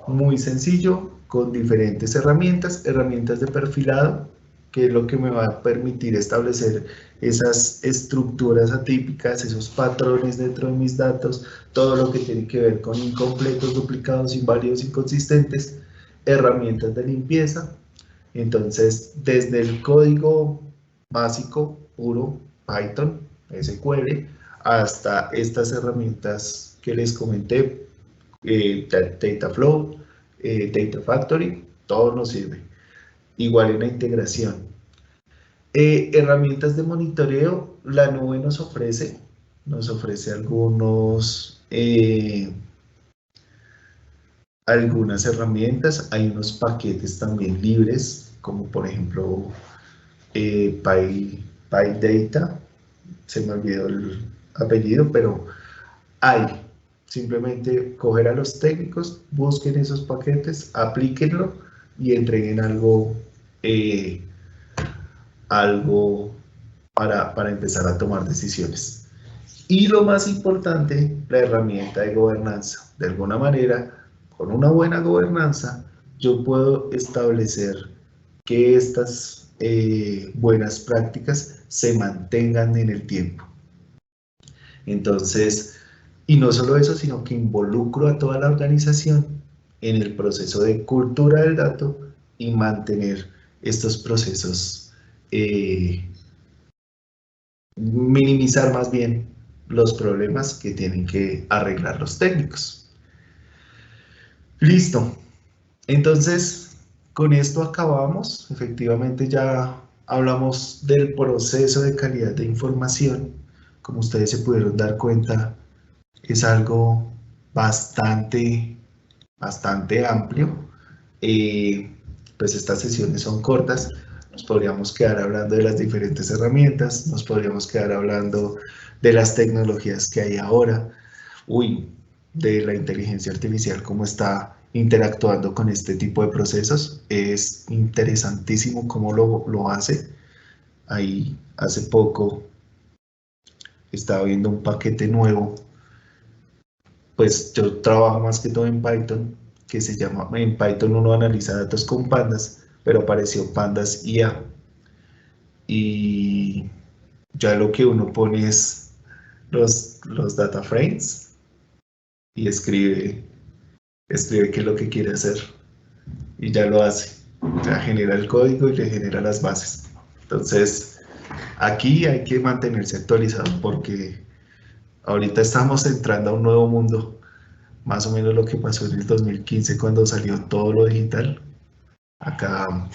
Muy sencillo, con diferentes herramientas de perfilado, que es lo que me va a permitir establecer esas estructuras atípicas, esos patrones dentro de mis datos, todo lo que tiene que ver con incompletos, duplicados, inválidos, inconsistentes, herramientas de limpieza. Entonces, desde el código básico, puro, Python, SQL, hasta estas herramientas que les comenté, Dataflow, Data Factory, todo nos sirve. Igual en la integración. Herramientas de monitoreo, la nube nos ofrece algunas herramientas, hay unos paquetes también libres, como por ejemplo PyData, se me olvidó el apellido, pero hay. Simplemente coger a los técnicos, busquen esos paquetes, aplíquenlo y entreguen algo para empezar a tomar decisiones. Y lo más importante, la herramienta de gobernanza. De alguna manera, con una buena gobernanza, yo puedo establecer que estas buenas prácticas se mantengan en el tiempo. Entonces, y no solo eso, sino que involucro a toda la organización en el proceso de cultura del dato y mantener estos procesos, minimizar más bien los problemas que tienen que arreglar los técnicos. Listo. Entonces, con esto acabamos. Efectivamente ya hablamos del proceso de calidad de información. Como ustedes se pudieron dar cuenta, es algo bastante amplio. Pues estas sesiones son cortas, nos podríamos quedar hablando de las diferentes herramientas, nos podríamos quedar hablando de las tecnologías que hay ahora. Uy, de la inteligencia artificial, cómo está interactuando con este tipo de procesos. Es interesantísimo cómo lo hace. Ahí hace poco estaba viendo un paquete nuevo, pues yo trabajo más que todo en Python, que se llama, en Python uno analiza datos con pandas, pero apareció pandas IA y ya lo que uno pone es los data frames y escribe qué es lo que quiere hacer y ya lo hace. O sea, genera el código y le genera las bases. Entonces, aquí hay que mantenerse actualizado porque ahorita estamos entrando a un nuevo mundo, más o menos lo que pasó en el 2015 cuando salió todo lo digital. Acá,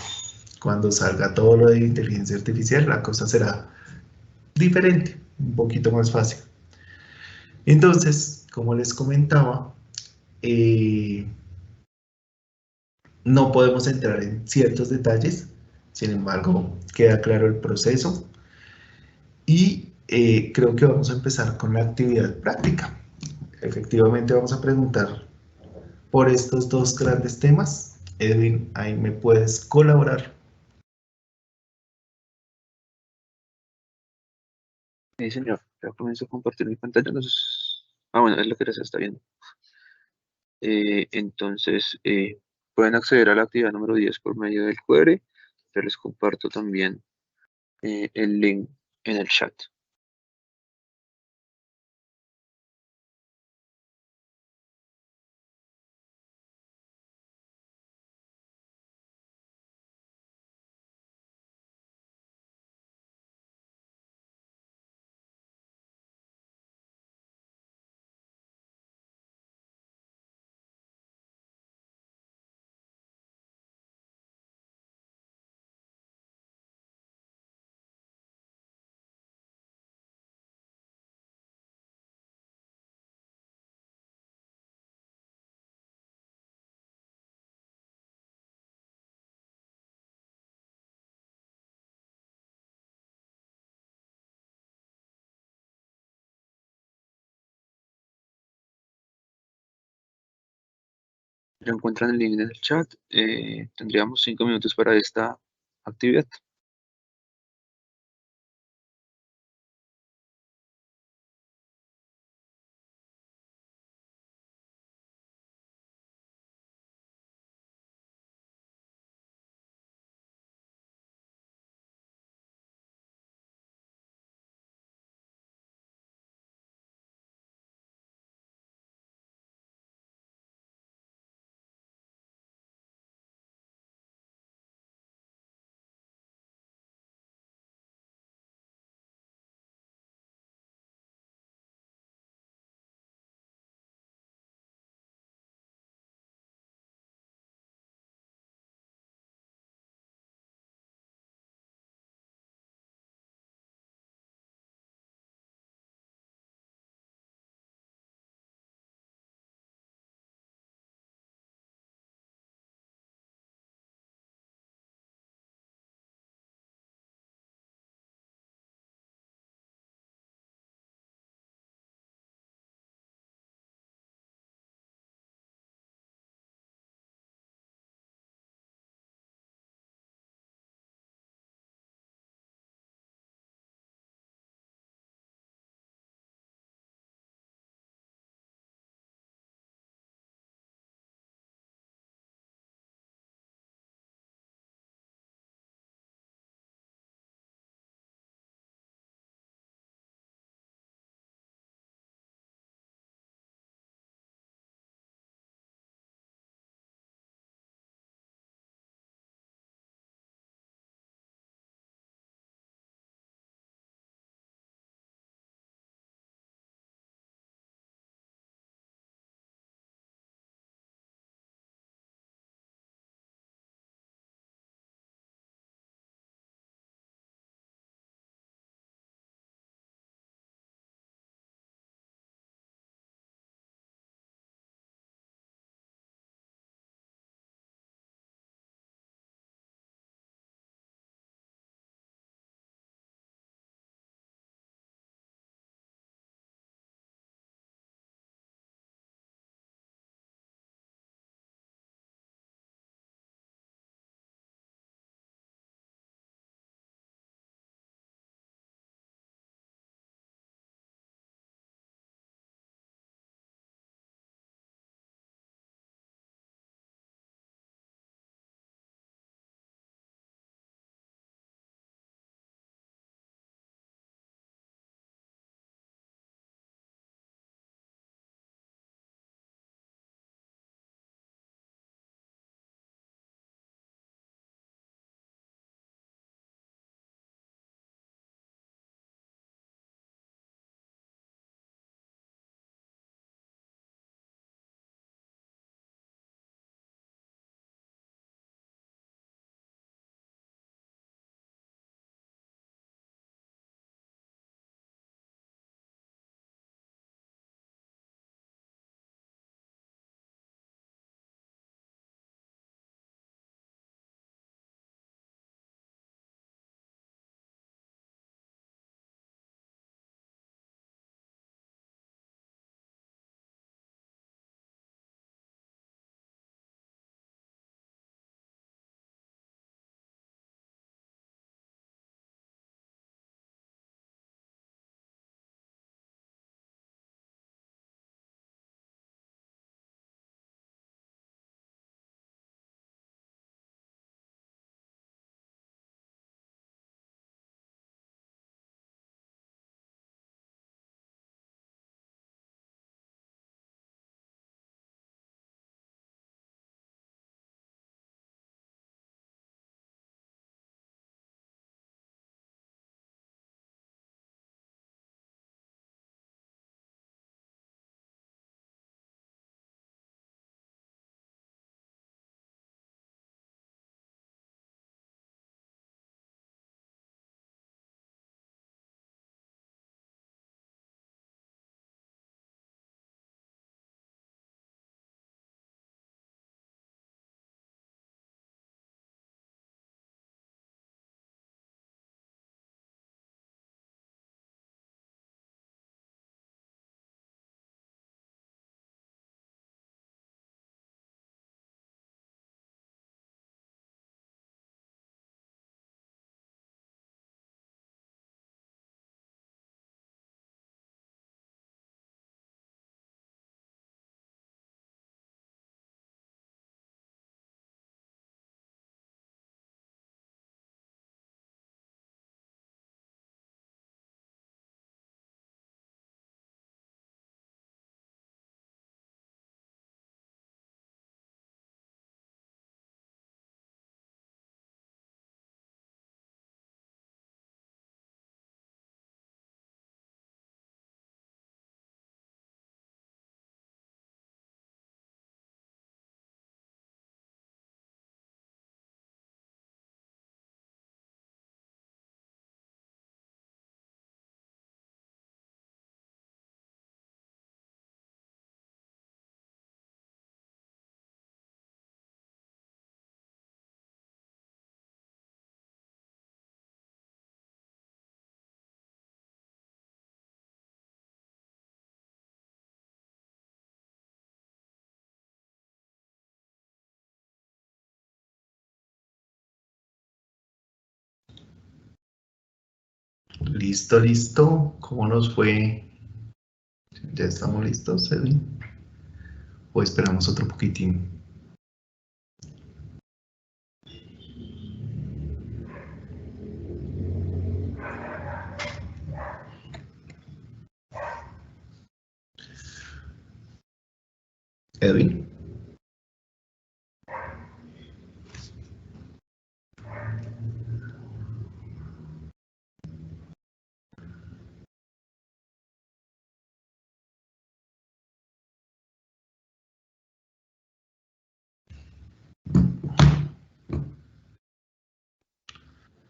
cuando salga todo lo de inteligencia artificial, la cosa será diferente, un poquito más fácil. Entonces, como les comentaba, eh, no podemos entrar en ciertos detalles, sin embargo, queda claro el proceso y creo que vamos a empezar con la actividad práctica. Efectivamente, vamos a preguntar por estos dos grandes temas. Edwin, ahí me puedes colaborar. Sí, señor, ya comienzo a compartir mi pantalla, entonces... Ah, bueno, es lo que ya se está viendo. Entonces, pueden acceder a la actividad número 10 por medio del QR. Yo les comparto también el link en el chat. Ya encuentran el link en el chat. Tendríamos 5 minutos para esta actividad. Listo, listo. ¿Cómo nos fue? ¿Ya estamos listos, Edwin? ¿O esperamos otro poquitín? Edwin.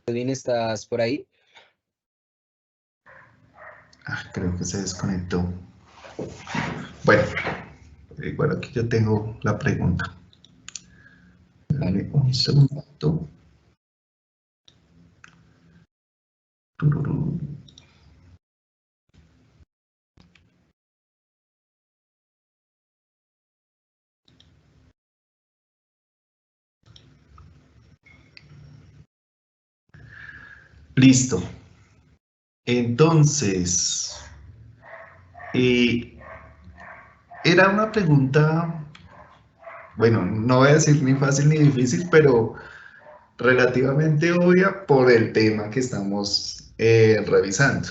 Edwin, ¿estás por ahí? Creo que se desconectó. Bueno, igual aquí yo tengo la pregunta. Vale. Dame un segundo. Tururú. Listo. Entonces, era una pregunta, bueno, no voy a decir ni fácil ni difícil, pero relativamente obvia por el tema que estamos revisando.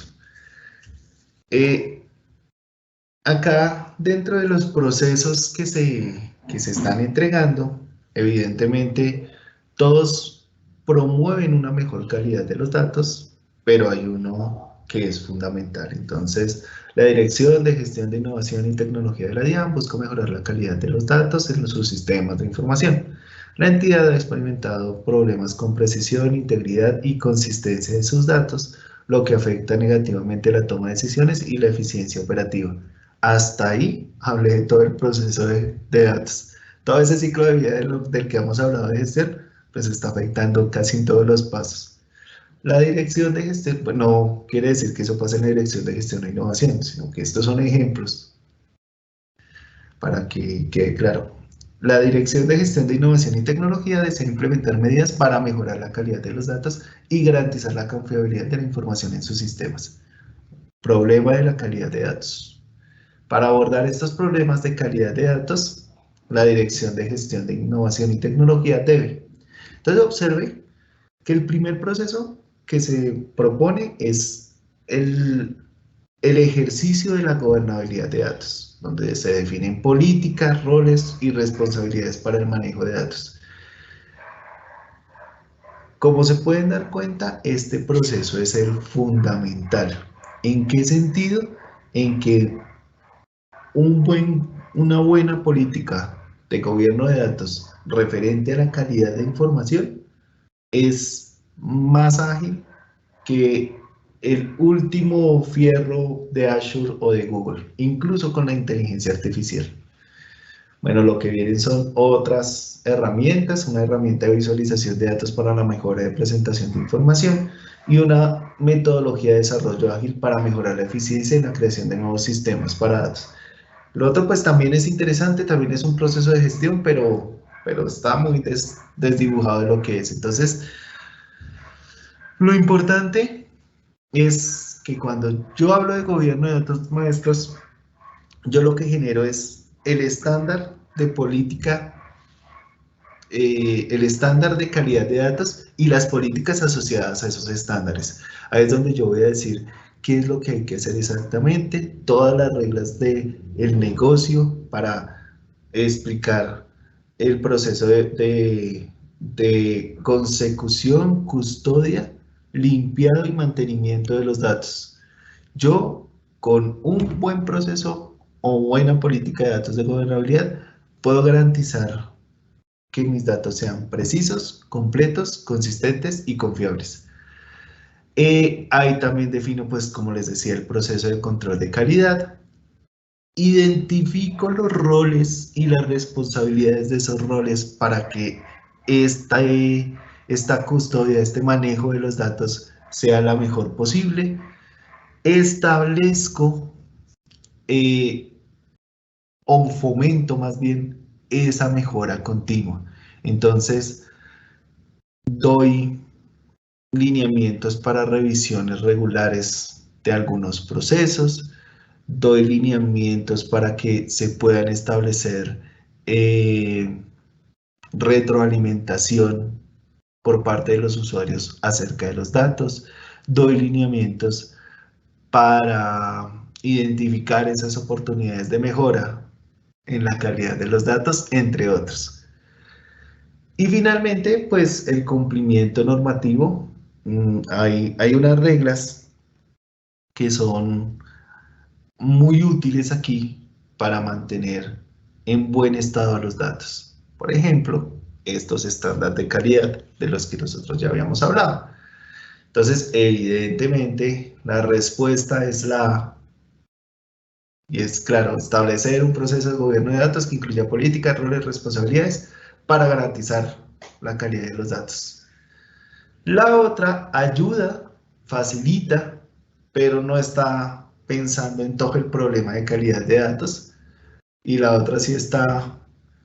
Acá, dentro de los procesos que se están entregando, evidentemente todos promueven una mejor calidad de los datos, pero hay uno que es fundamental. Entonces, la Dirección de Gestión de Innovación y Tecnología de la DIAN busca mejorar la calidad de los datos en sus sistemas de información. La entidad ha experimentado problemas con precisión, integridad y consistencia de sus datos, lo que afecta negativamente la toma de decisiones y la eficiencia operativa. Hasta ahí hablé de todo el proceso de datos. Todo ese ciclo de vida del que hemos hablado de gestión, pues está afectando casi en todos los pasos. La dirección de gestión, pues no quiere decir que eso pase en la dirección de gestión e innovación, sino que estos son ejemplos para que quede claro. La Dirección de Gestión de Innovación y Tecnología desea implementar medidas para mejorar la calidad de los datos y garantizar la confiabilidad de la información en sus sistemas. Problema de la calidad de datos. Para abordar estos problemas de calidad de datos, la Dirección de Gestión de Innovación y Tecnología debe. Entonces observe que el primer proceso que se propone es el ejercicio de la gobernabilidad de datos, donde se definen políticas, roles y responsabilidades para el manejo de datos. Como se pueden dar cuenta, este proceso es el fundamental. ¿En qué sentido? En que una buena política de gobierno de datos referente a la calidad de información es más ágil que el último fierro de Azure o de Google, incluso con la inteligencia artificial. Bueno, lo que vienen son otras herramientas, una herramienta de visualización de datos para la mejora de presentación de información y una metodología de desarrollo ágil para mejorar la eficiencia en la creación de nuevos sistemas para datos. Lo otro pues también es interesante, también es un proceso de gestión, pero está muy desdibujado de lo que es. Entonces, lo importante es que cuando yo hablo de gobierno de datos maestros, yo lo que genero es el estándar de política, el estándar de calidad de datos y las políticas asociadas a esos estándares. Ahí es donde yo voy a decir qué es lo que hay que hacer exactamente, todas las reglas del negocio para explicar el proceso de consecución, custodia, limpiado y mantenimiento de los datos. Yo, con un buen proceso o buena política de datos de gobernabilidad, puedo garantizar que mis datos sean precisos, completos, consistentes y confiables. Ahí también defino, pues, como les decía, el proceso de control de calidad. Identifico los roles y las responsabilidades de esos roles para que esta custodia, este manejo de los datos sea la mejor posible. Establezco o fomento más bien esa mejora continua. Entonces, doy lineamientos para revisiones regulares de algunos procesos, doy lineamientos para que se puedan establecer retroalimentación por parte de los usuarios acerca de los datos, doy lineamientos para identificar esas oportunidades de mejora en la calidad de los datos, entre otros. Y finalmente, pues el cumplimiento normativo. Hay unas reglas que son muy útiles aquí para mantener en buen estado los datos. Por ejemplo, estos estándares de calidad de los que nosotros ya habíamos hablado. Entonces, evidentemente, la respuesta es la A. Y es claro, establecer un proceso de gobierno de datos que incluya políticas, roles, responsabilidades para garantizar la calidad de los datos. La otra ayuda, facilita, pero no está pensando en todo el problema de calidad de datos. Y la otra sí está,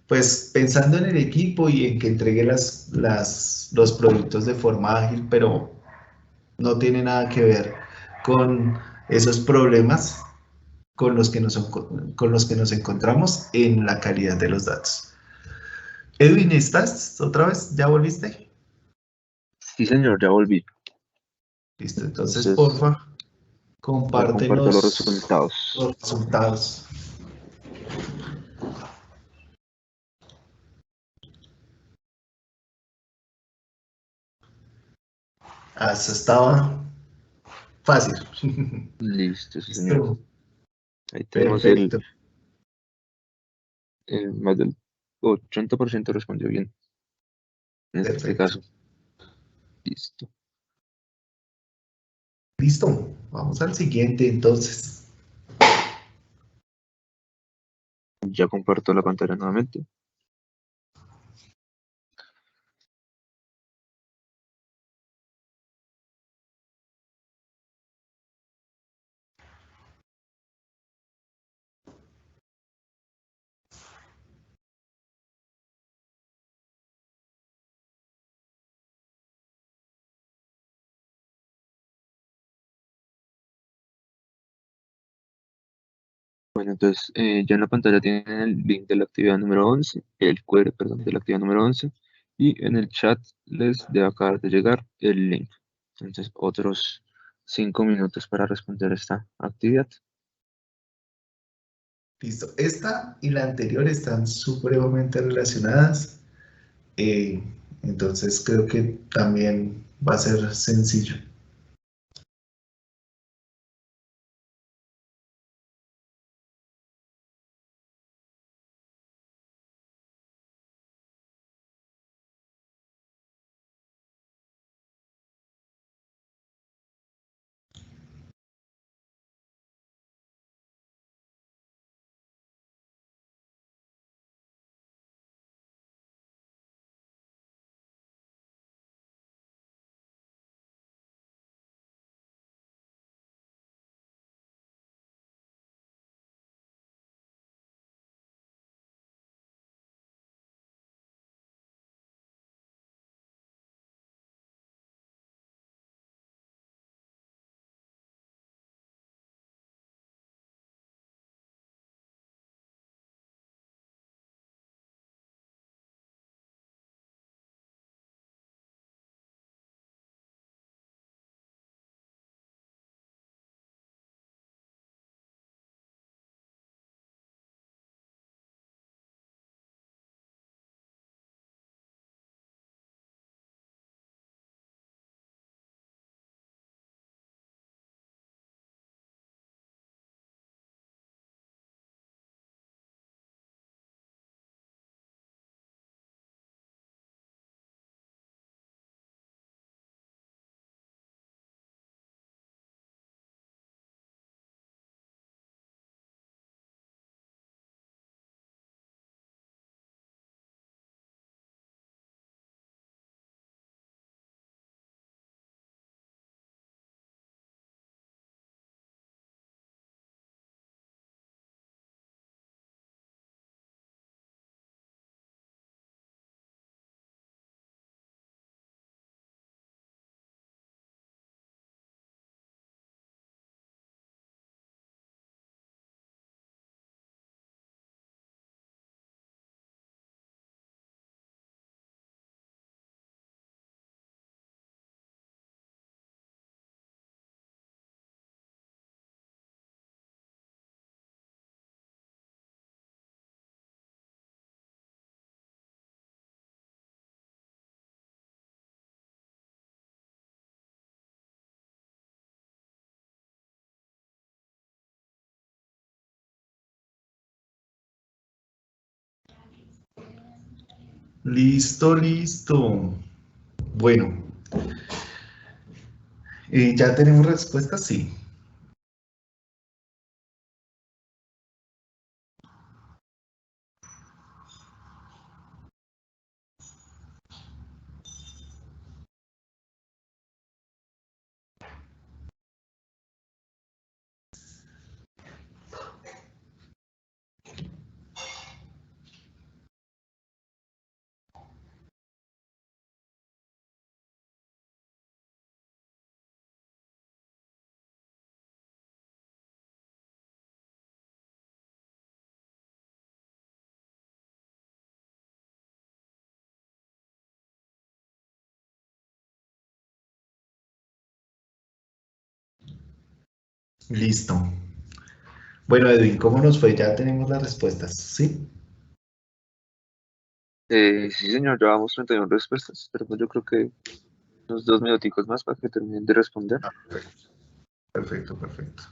pues, pensando en el equipo y en que entregue los productos de forma ágil, pero no tiene nada que ver con esos problemas con los que nos encontramos en la calidad de los datos. Edwin, ¿estás otra vez? ¿Ya volviste? Sí, señor, ya volví. Listo, entonces, Entonces, porfa, ya comparto los compártenos resultados. los resultados. Eso estaba fácil. Listo, sí, señor. Listo, Ahí tenemos perfecto, más del 80% respondió bien en este perfecto. caso. Listo. Listo, vamos al siguiente entonces. Ya comparto la pantalla nuevamente. Bueno, entonces ya en la pantalla tienen el link de la actividad número 11, el QR, perdón, de la actividad número 11, y en el chat les debe acabar de llegar el link. Entonces, otros 5 minutos para responder esta actividad. Listo, esta y la anterior están supremamente relacionadas, eh, entonces creo que también va a ser sencillo. Listo, listo. Bueno, ¿ya tenemos respuestas? Sí. Listo. Bueno, Edwin, ¿cómo nos fue? Ya tenemos las respuestas, ¿sí? Sí, señor, ya vamos 31 respuestas, pero pues yo creo que unos 2 minuticos más para que terminen de responder. Ah, perfecto, perfecto, perfecto.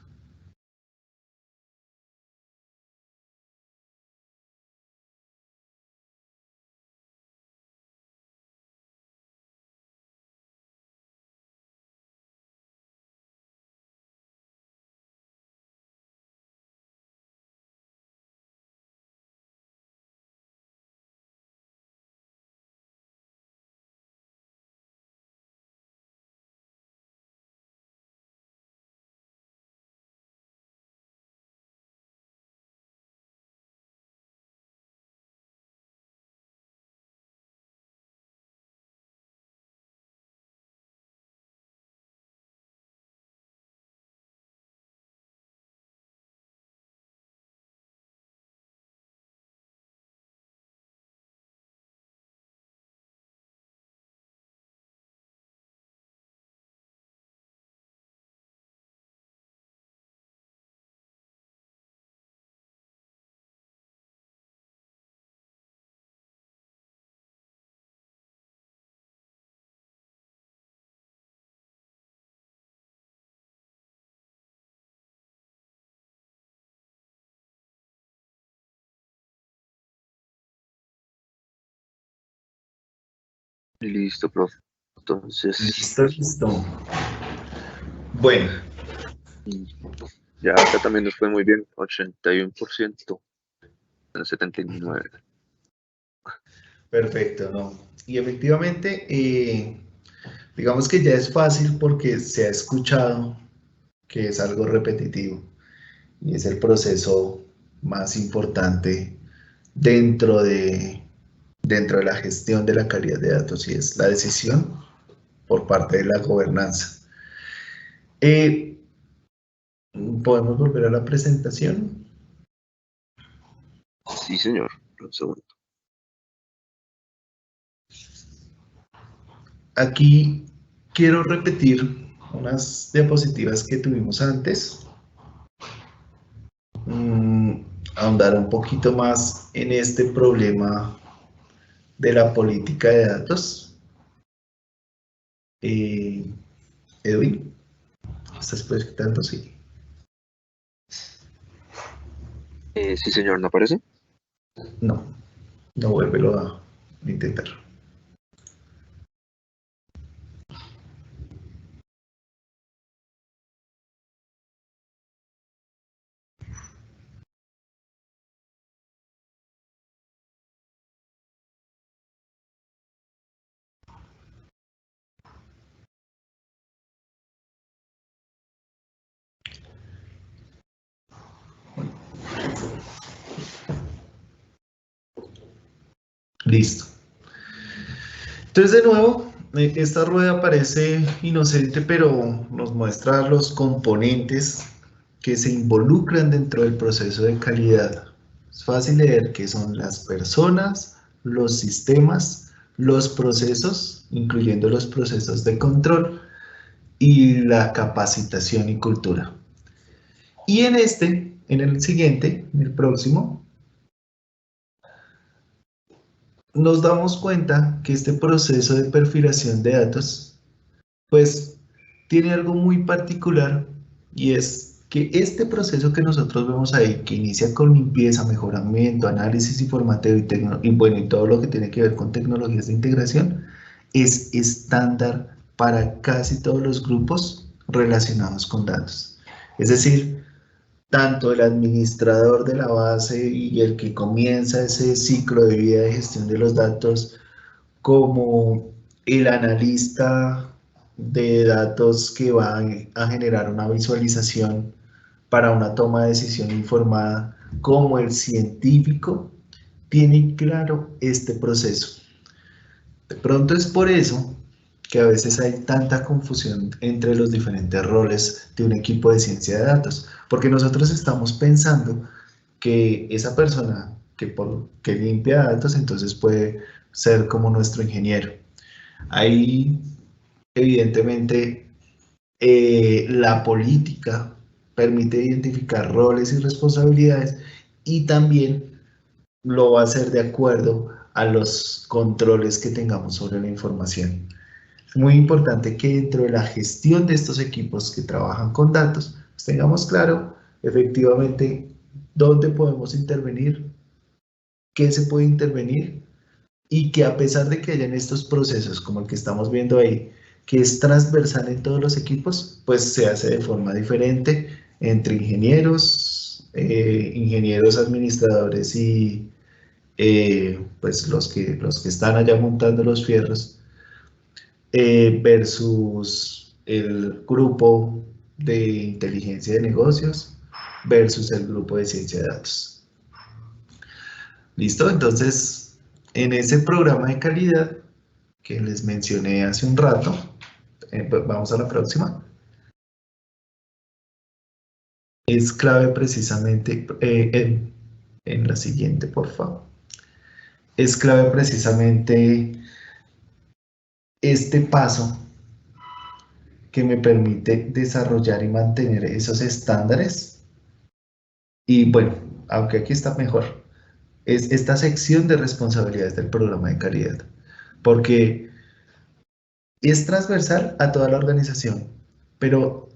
Listo, profe. Entonces, Listo, listo. Bueno, mm, ya acá también nos fue muy bien, 81%, 79. perfecto, ¿no? Y efectivamente, digamos que ya es fácil porque se ha escuchado que es algo repetitivo y es el proceso más importante dentro dentro de la gestión de la calidad de datos y es la decisión por parte de la gobernanza. Eh, ¿Podemos volver a la presentación? Sí, señor. Un segundo. Aquí quiero repetir unas diapositivas que tuvimos antes, mm, ahondar un poquito más en este problema de la política de datos. Eh, Edwin, ¿estás proyectando? Sí. Sí, señor, ¿no aparece? No, no vuélvelo a intentar. Listo. Entonces, de nuevo, esta rueda parece inocente, pero nos muestra los componentes que se involucran dentro del proceso de calidad. Es fácil leer que son las personas, los sistemas, los procesos, incluyendo los procesos de control y la capacitación y cultura. Y en el siguiente, en el próximo, nos damos cuenta que este proceso de perfilación de datos pues tiene algo muy particular y es que este proceso que nosotros vemos ahí, que inicia con limpieza, mejoramiento, análisis informativo y bueno, y todo lo que tiene que ver con tecnologías de integración, es estándar para casi todos los grupos relacionados con datos. Es decir, tanto el administrador de la base y el que comienza ese ciclo de vida de gestión de los datos, como el analista de datos que va a generar una visualización para una toma de decisión informada, como el científico, tiene claro este proceso. De pronto es por eso que a veces hay tanta confusión entre los diferentes roles de un equipo de ciencia de datos, porque nosotros estamos pensando que esa persona que limpia datos entonces puede ser como nuestro ingeniero. Ahí, evidentemente, la política permite identificar roles y responsabilidades y también lo va a hacer de acuerdo a los controles que tengamos sobre la información. Es muy importante que dentro de la gestión de estos equipos que trabajan con datos, pues tengamos claro efectivamente dónde podemos intervenir, qué se puede intervenir y que a pesar de que hayan estos procesos como el que estamos viendo ahí, que es transversal en todos los equipos, pues se hace de forma diferente entre ingenieros administradores y pues los que están allá montando los fierros, versus el grupo de inteligencia de negocios versus el grupo de ciencia de datos. ¿Listo? Entonces, en ese programa de calidad que les mencioné hace un rato, vamos a la próxima. Es clave precisamente, en la siguiente, por favor. Es clave precisamente este paso que me permite desarrollar y mantener esos estándares. Y bueno, aunque aquí está mejor, es esta sección de responsabilidades del programa de calidad, porque es transversal a toda la organización, pero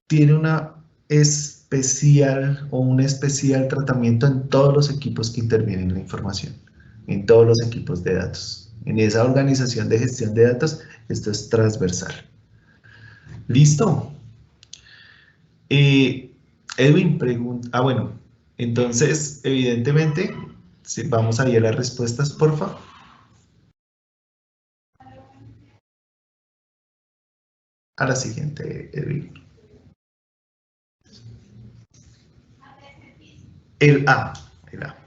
tiene una especial o un especial tratamiento en todos los equipos que intervienen en la información, en todos los equipos de datos. En esa organización de gestión de datos, esto es transversal. ¿Listo? Edwin pregunta, bueno, entonces, evidentemente, si vamos a ir a las respuestas, por favor. A la siguiente, Edwin. El A. El A.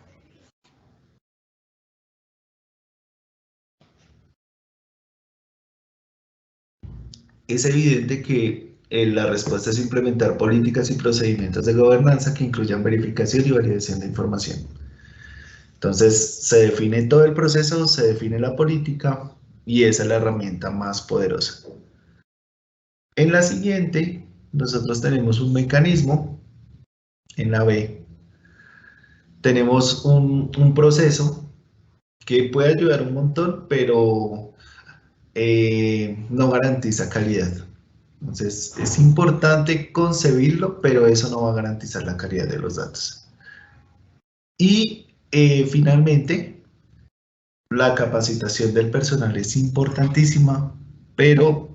Es evidente que la respuesta es implementar políticas y procedimientos de gobernanza que incluyan verificación y validación de información. Entonces, se define todo el proceso, se define la política y esa es la herramienta más poderosa. En la siguiente, nosotros tenemos un mecanismo, en la B, tenemos un proceso que puede ayudar un montón, pero no garantiza calidad. Entonces, es importante concebirlo, pero eso no va a garantizar la calidad de los datos. Y finalmente, la capacitación del personal es importantísima, pero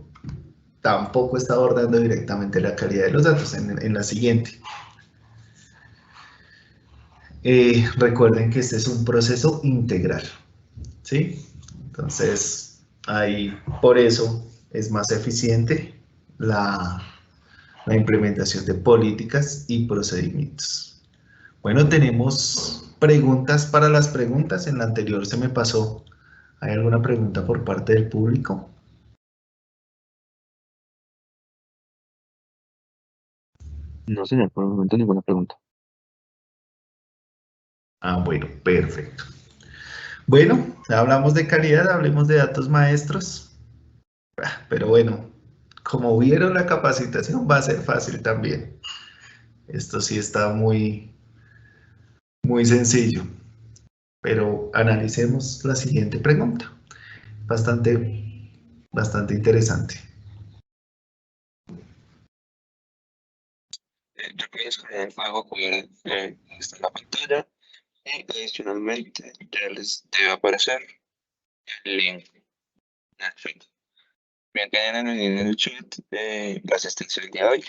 tampoco está abordando directamente la calidad de los datos en la siguiente. Recuerden que este es un proceso integral, ¿sí? Entonces, ahí por eso es más eficiente la implementación de políticas y procedimientos. Bueno, tenemos preguntas para las preguntas. En la anterior se me pasó. ¿Hay alguna pregunta por parte del público? No, señor, por el momento ninguna pregunta. Ah, bueno, perfecto. Bueno, hablamos de calidad, hablemos de datos maestros. Pero bueno, como vieron, la capacitación va a ser fácil también. Esto sí está muy sencillo. Pero analicemos la siguiente pregunta. Bastante interesante. yo puedo escoger el juego que está en la pantalla y adicionalmente ya les debe aparecer el link en el chat. Bien, tienen el link en el chat la asistencia del día de hoy.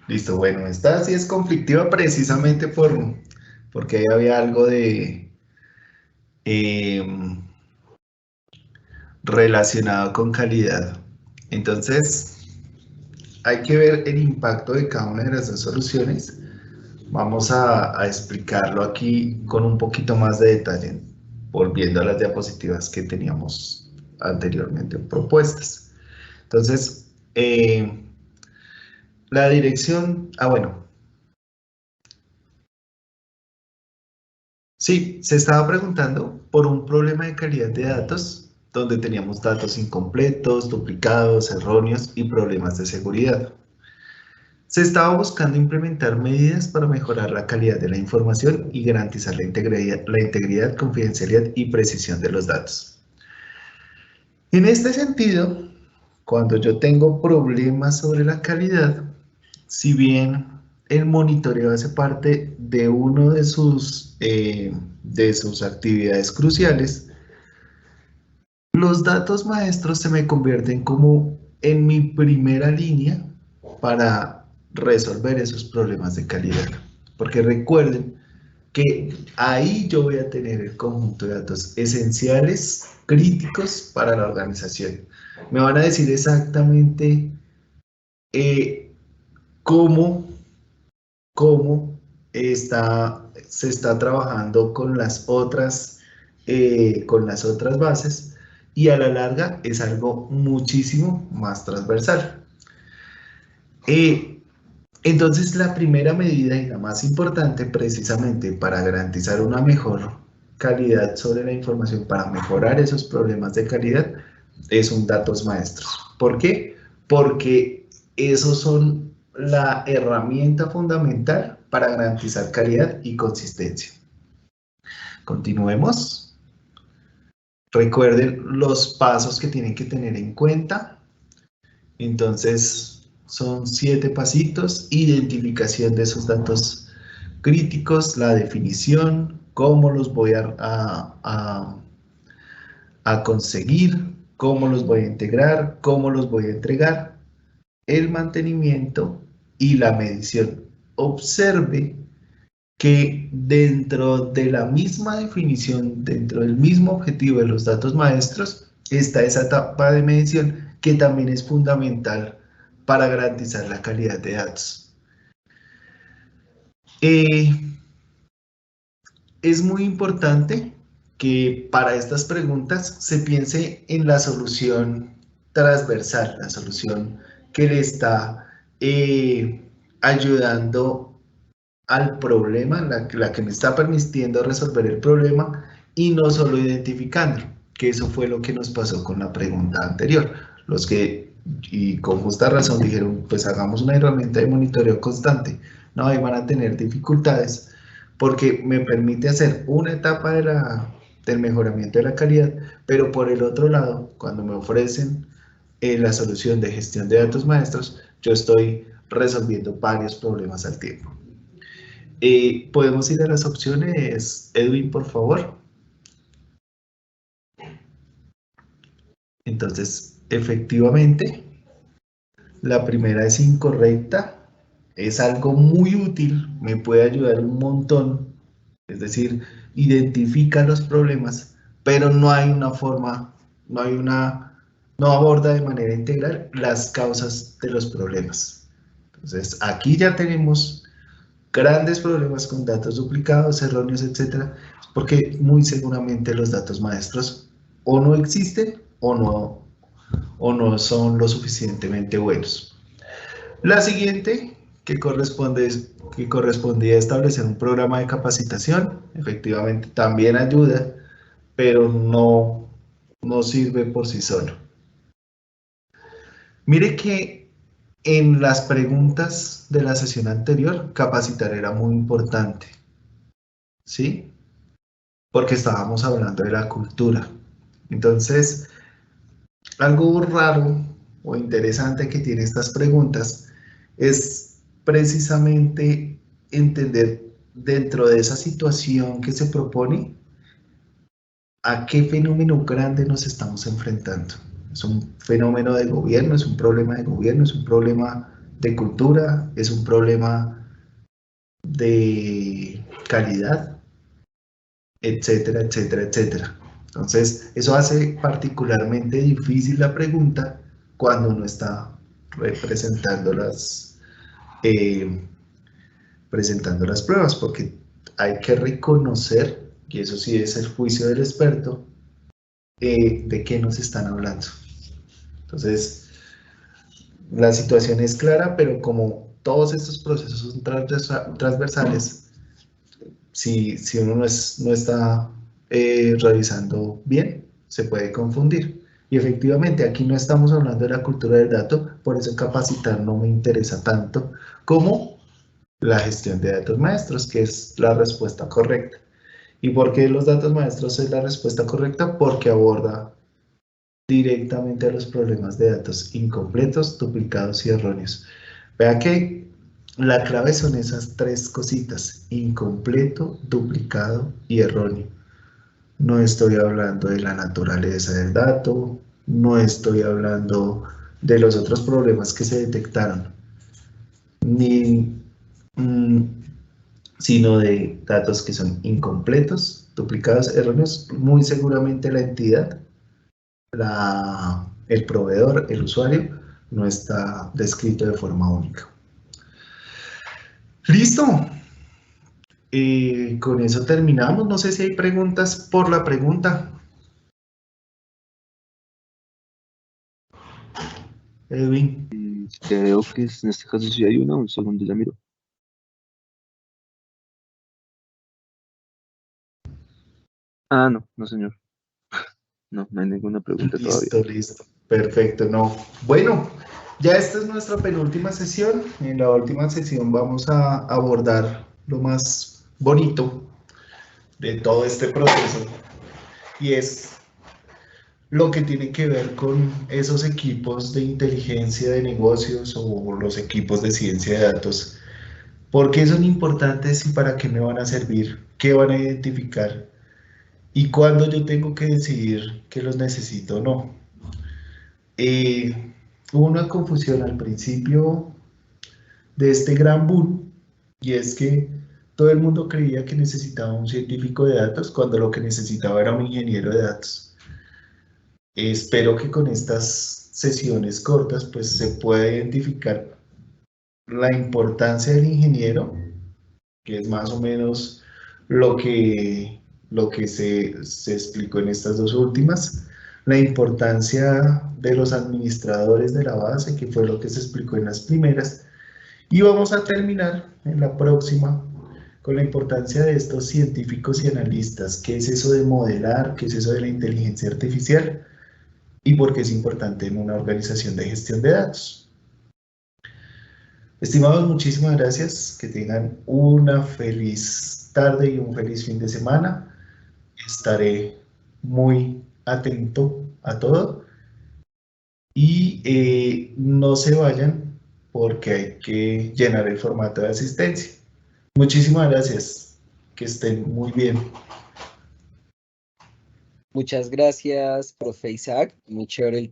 Listo, bueno, esta sí es conflictiva precisamente porque ahí había algo de relacionado con calidad. Entonces, hay que ver el impacto de cada una de las dos soluciones. Vamos a explicarlo aquí con un poquito más de detalle, volviendo a las diapositivas que teníamos anteriormente propuestas. Entonces, la dirección, bueno. Sí, se estaba preguntando por un problema de calidad de datos, donde teníamos datos incompletos, duplicados, erróneos y problemas de seguridad. Se estaba buscando implementar medidas para mejorar la calidad de la información y garantizar la integridad, confidencialidad y precisión de los datos. En este sentido, cuando yo tengo problemas sobre la calidad, si bien el monitoreo hace parte de uno de sus actividades cruciales, los datos maestros se me convierten como en mi primera línea para resolver esos problemas de calidad. Porque recuerden que ahí yo voy a tener el conjunto de datos esenciales, críticos para la organización. Me van a decir exactamente cómo se está trabajando con las otras bases, y a la larga es algo muchísimo más transversal. Entonces, la primera medida y la más importante precisamente para garantizar una mejor calidad sobre la información, para mejorar esos problemas de calidad, es un datos maestros. ¿Por qué? Porque esos son la herramienta fundamental para garantizar calidad y consistencia. Continuemos. Recuerden los pasos que tienen que tener en cuenta. Entonces, son 7 pasitos: identificación de esos datos críticos, la definición, cómo los voy a conseguir, cómo los voy a integrar, cómo los voy a entregar, el mantenimiento y la medición. Observe que dentro de la misma definición, dentro del mismo objetivo de los datos maestros, está esa etapa de medición que también es fundamental para garantizar la calidad de datos. Es muy importante que para estas preguntas se piense en la solución transversal, la solución que le está ayudando al problema, la que me está permitiendo resolver el problema, y no solo identificando, que eso fue lo que nos pasó con la pregunta anterior. Los que, y con justa razón, dijeron, pues hagamos una herramienta de monitoreo constante. No, ahí van a tener dificultades, porque me permite hacer una etapa del mejoramiento de la calidad, pero por el otro lado, cuando me ofrecen la solución de gestión de datos maestros, yo estoy resolviendo varios problemas al tiempo. Podemos ir a las opciones, Edwin, por favor. Entonces, efectivamente, la primera es incorrecta. Es algo muy útil, me puede ayudar un montón. Es decir, identifica los problemas, pero no hay una forma, no aborda de manera integral las causas de los problemas. Entonces, aquí ya tenemos grandes problemas con datos duplicados, erróneos, etcétera, porque muy seguramente los datos maestros o no existen o no son lo suficientemente buenos. La siguiente, que correspondía a establecer un programa de capacitación, efectivamente también ayuda, pero no sirve por sí solo. Mire que en las preguntas de la sesión anterior, capacitar era muy importante, ¿sí? Porque estábamos hablando de la cultura. Entonces, algo raro o interesante que tiene estas preguntas es precisamente entender dentro de esa situación que se propone a qué fenómeno grande nos estamos enfrentando. ¿Es un fenómeno de gobierno? ¿Es un problema de gobierno? ¿Es un problema de cultura? ¿Es un problema de calidad? Etcétera, etcétera, etcétera. Entonces, eso hace particularmente difícil la pregunta cuando uno está presentando las pruebas, porque hay que reconocer, y eso sí es el juicio del experto, de qué nos están hablando. Entonces, la situación es clara, pero como todos estos procesos son transversales, si uno no está revisando bien, se puede confundir. Y efectivamente, aquí no estamos hablando de la cultura del dato, por eso capacitar no me interesa tanto como la gestión de datos maestros, que es la respuesta correcta. ¿Y por qué los datos maestros es la respuesta correcta? Porque aborda directamente a los problemas de datos incompletos, duplicados y erróneos. Vea que la clave son esas 3 cositas: incompleto, duplicado y erróneo. No estoy hablando de la naturaleza del dato, no estoy hablando de los otros problemas que se detectaron, ni sino de datos que son incompletos, duplicados, erróneos. Muy seguramente la entidad, el proveedor, el usuario, no está descrito de forma única. ¡Listo! Con eso terminamos. No sé si hay preguntas por la pregunta. Edwin. Creo que en este caso sí hay una, un segundo, ya miro. Ah, no, no señor. No, no hay ninguna pregunta todavía. Listo, listo. Perfecto, no. Bueno, ya esta es nuestra penúltima sesión. En la última sesión vamos a abordar lo más bonito de todo este proceso y es lo que tiene que ver con esos equipos de inteligencia de negocios o los equipos de ciencia de datos. ¿Por qué son importantes y para qué me van a servir? ¿Qué van a identificar? ¿Y cuándo yo tengo que decidir que los necesito o no? Hubo una confusión al principio de este gran boom, y es que todo el mundo creía que necesitaba un científico de datos cuando lo que necesitaba era un ingeniero de datos. Espero que con estas sesiones cortas pues se pueda identificar la importancia del ingeniero, que es más o menos lo que se explicó en estas dos últimas, la importancia de los administradores de la base, que fue lo que se explicó en las primeras, y vamos a terminar en la próxima con la importancia de estos científicos y analistas. ¿Qué es eso de modelar? ¿Qué es eso de la inteligencia artificial? ¿Y por qué es importante en una organización de gestión de datos? Estimados, muchísimas gracias. Que tengan una feliz tarde y un feliz fin de semana. Estaré muy atento a todo. Y no se vayan porque hay que llenar el formato de asistencia. Muchísimas gracias. Que estén muy bien. Muchas gracias, profe Isaac. Muy chévere el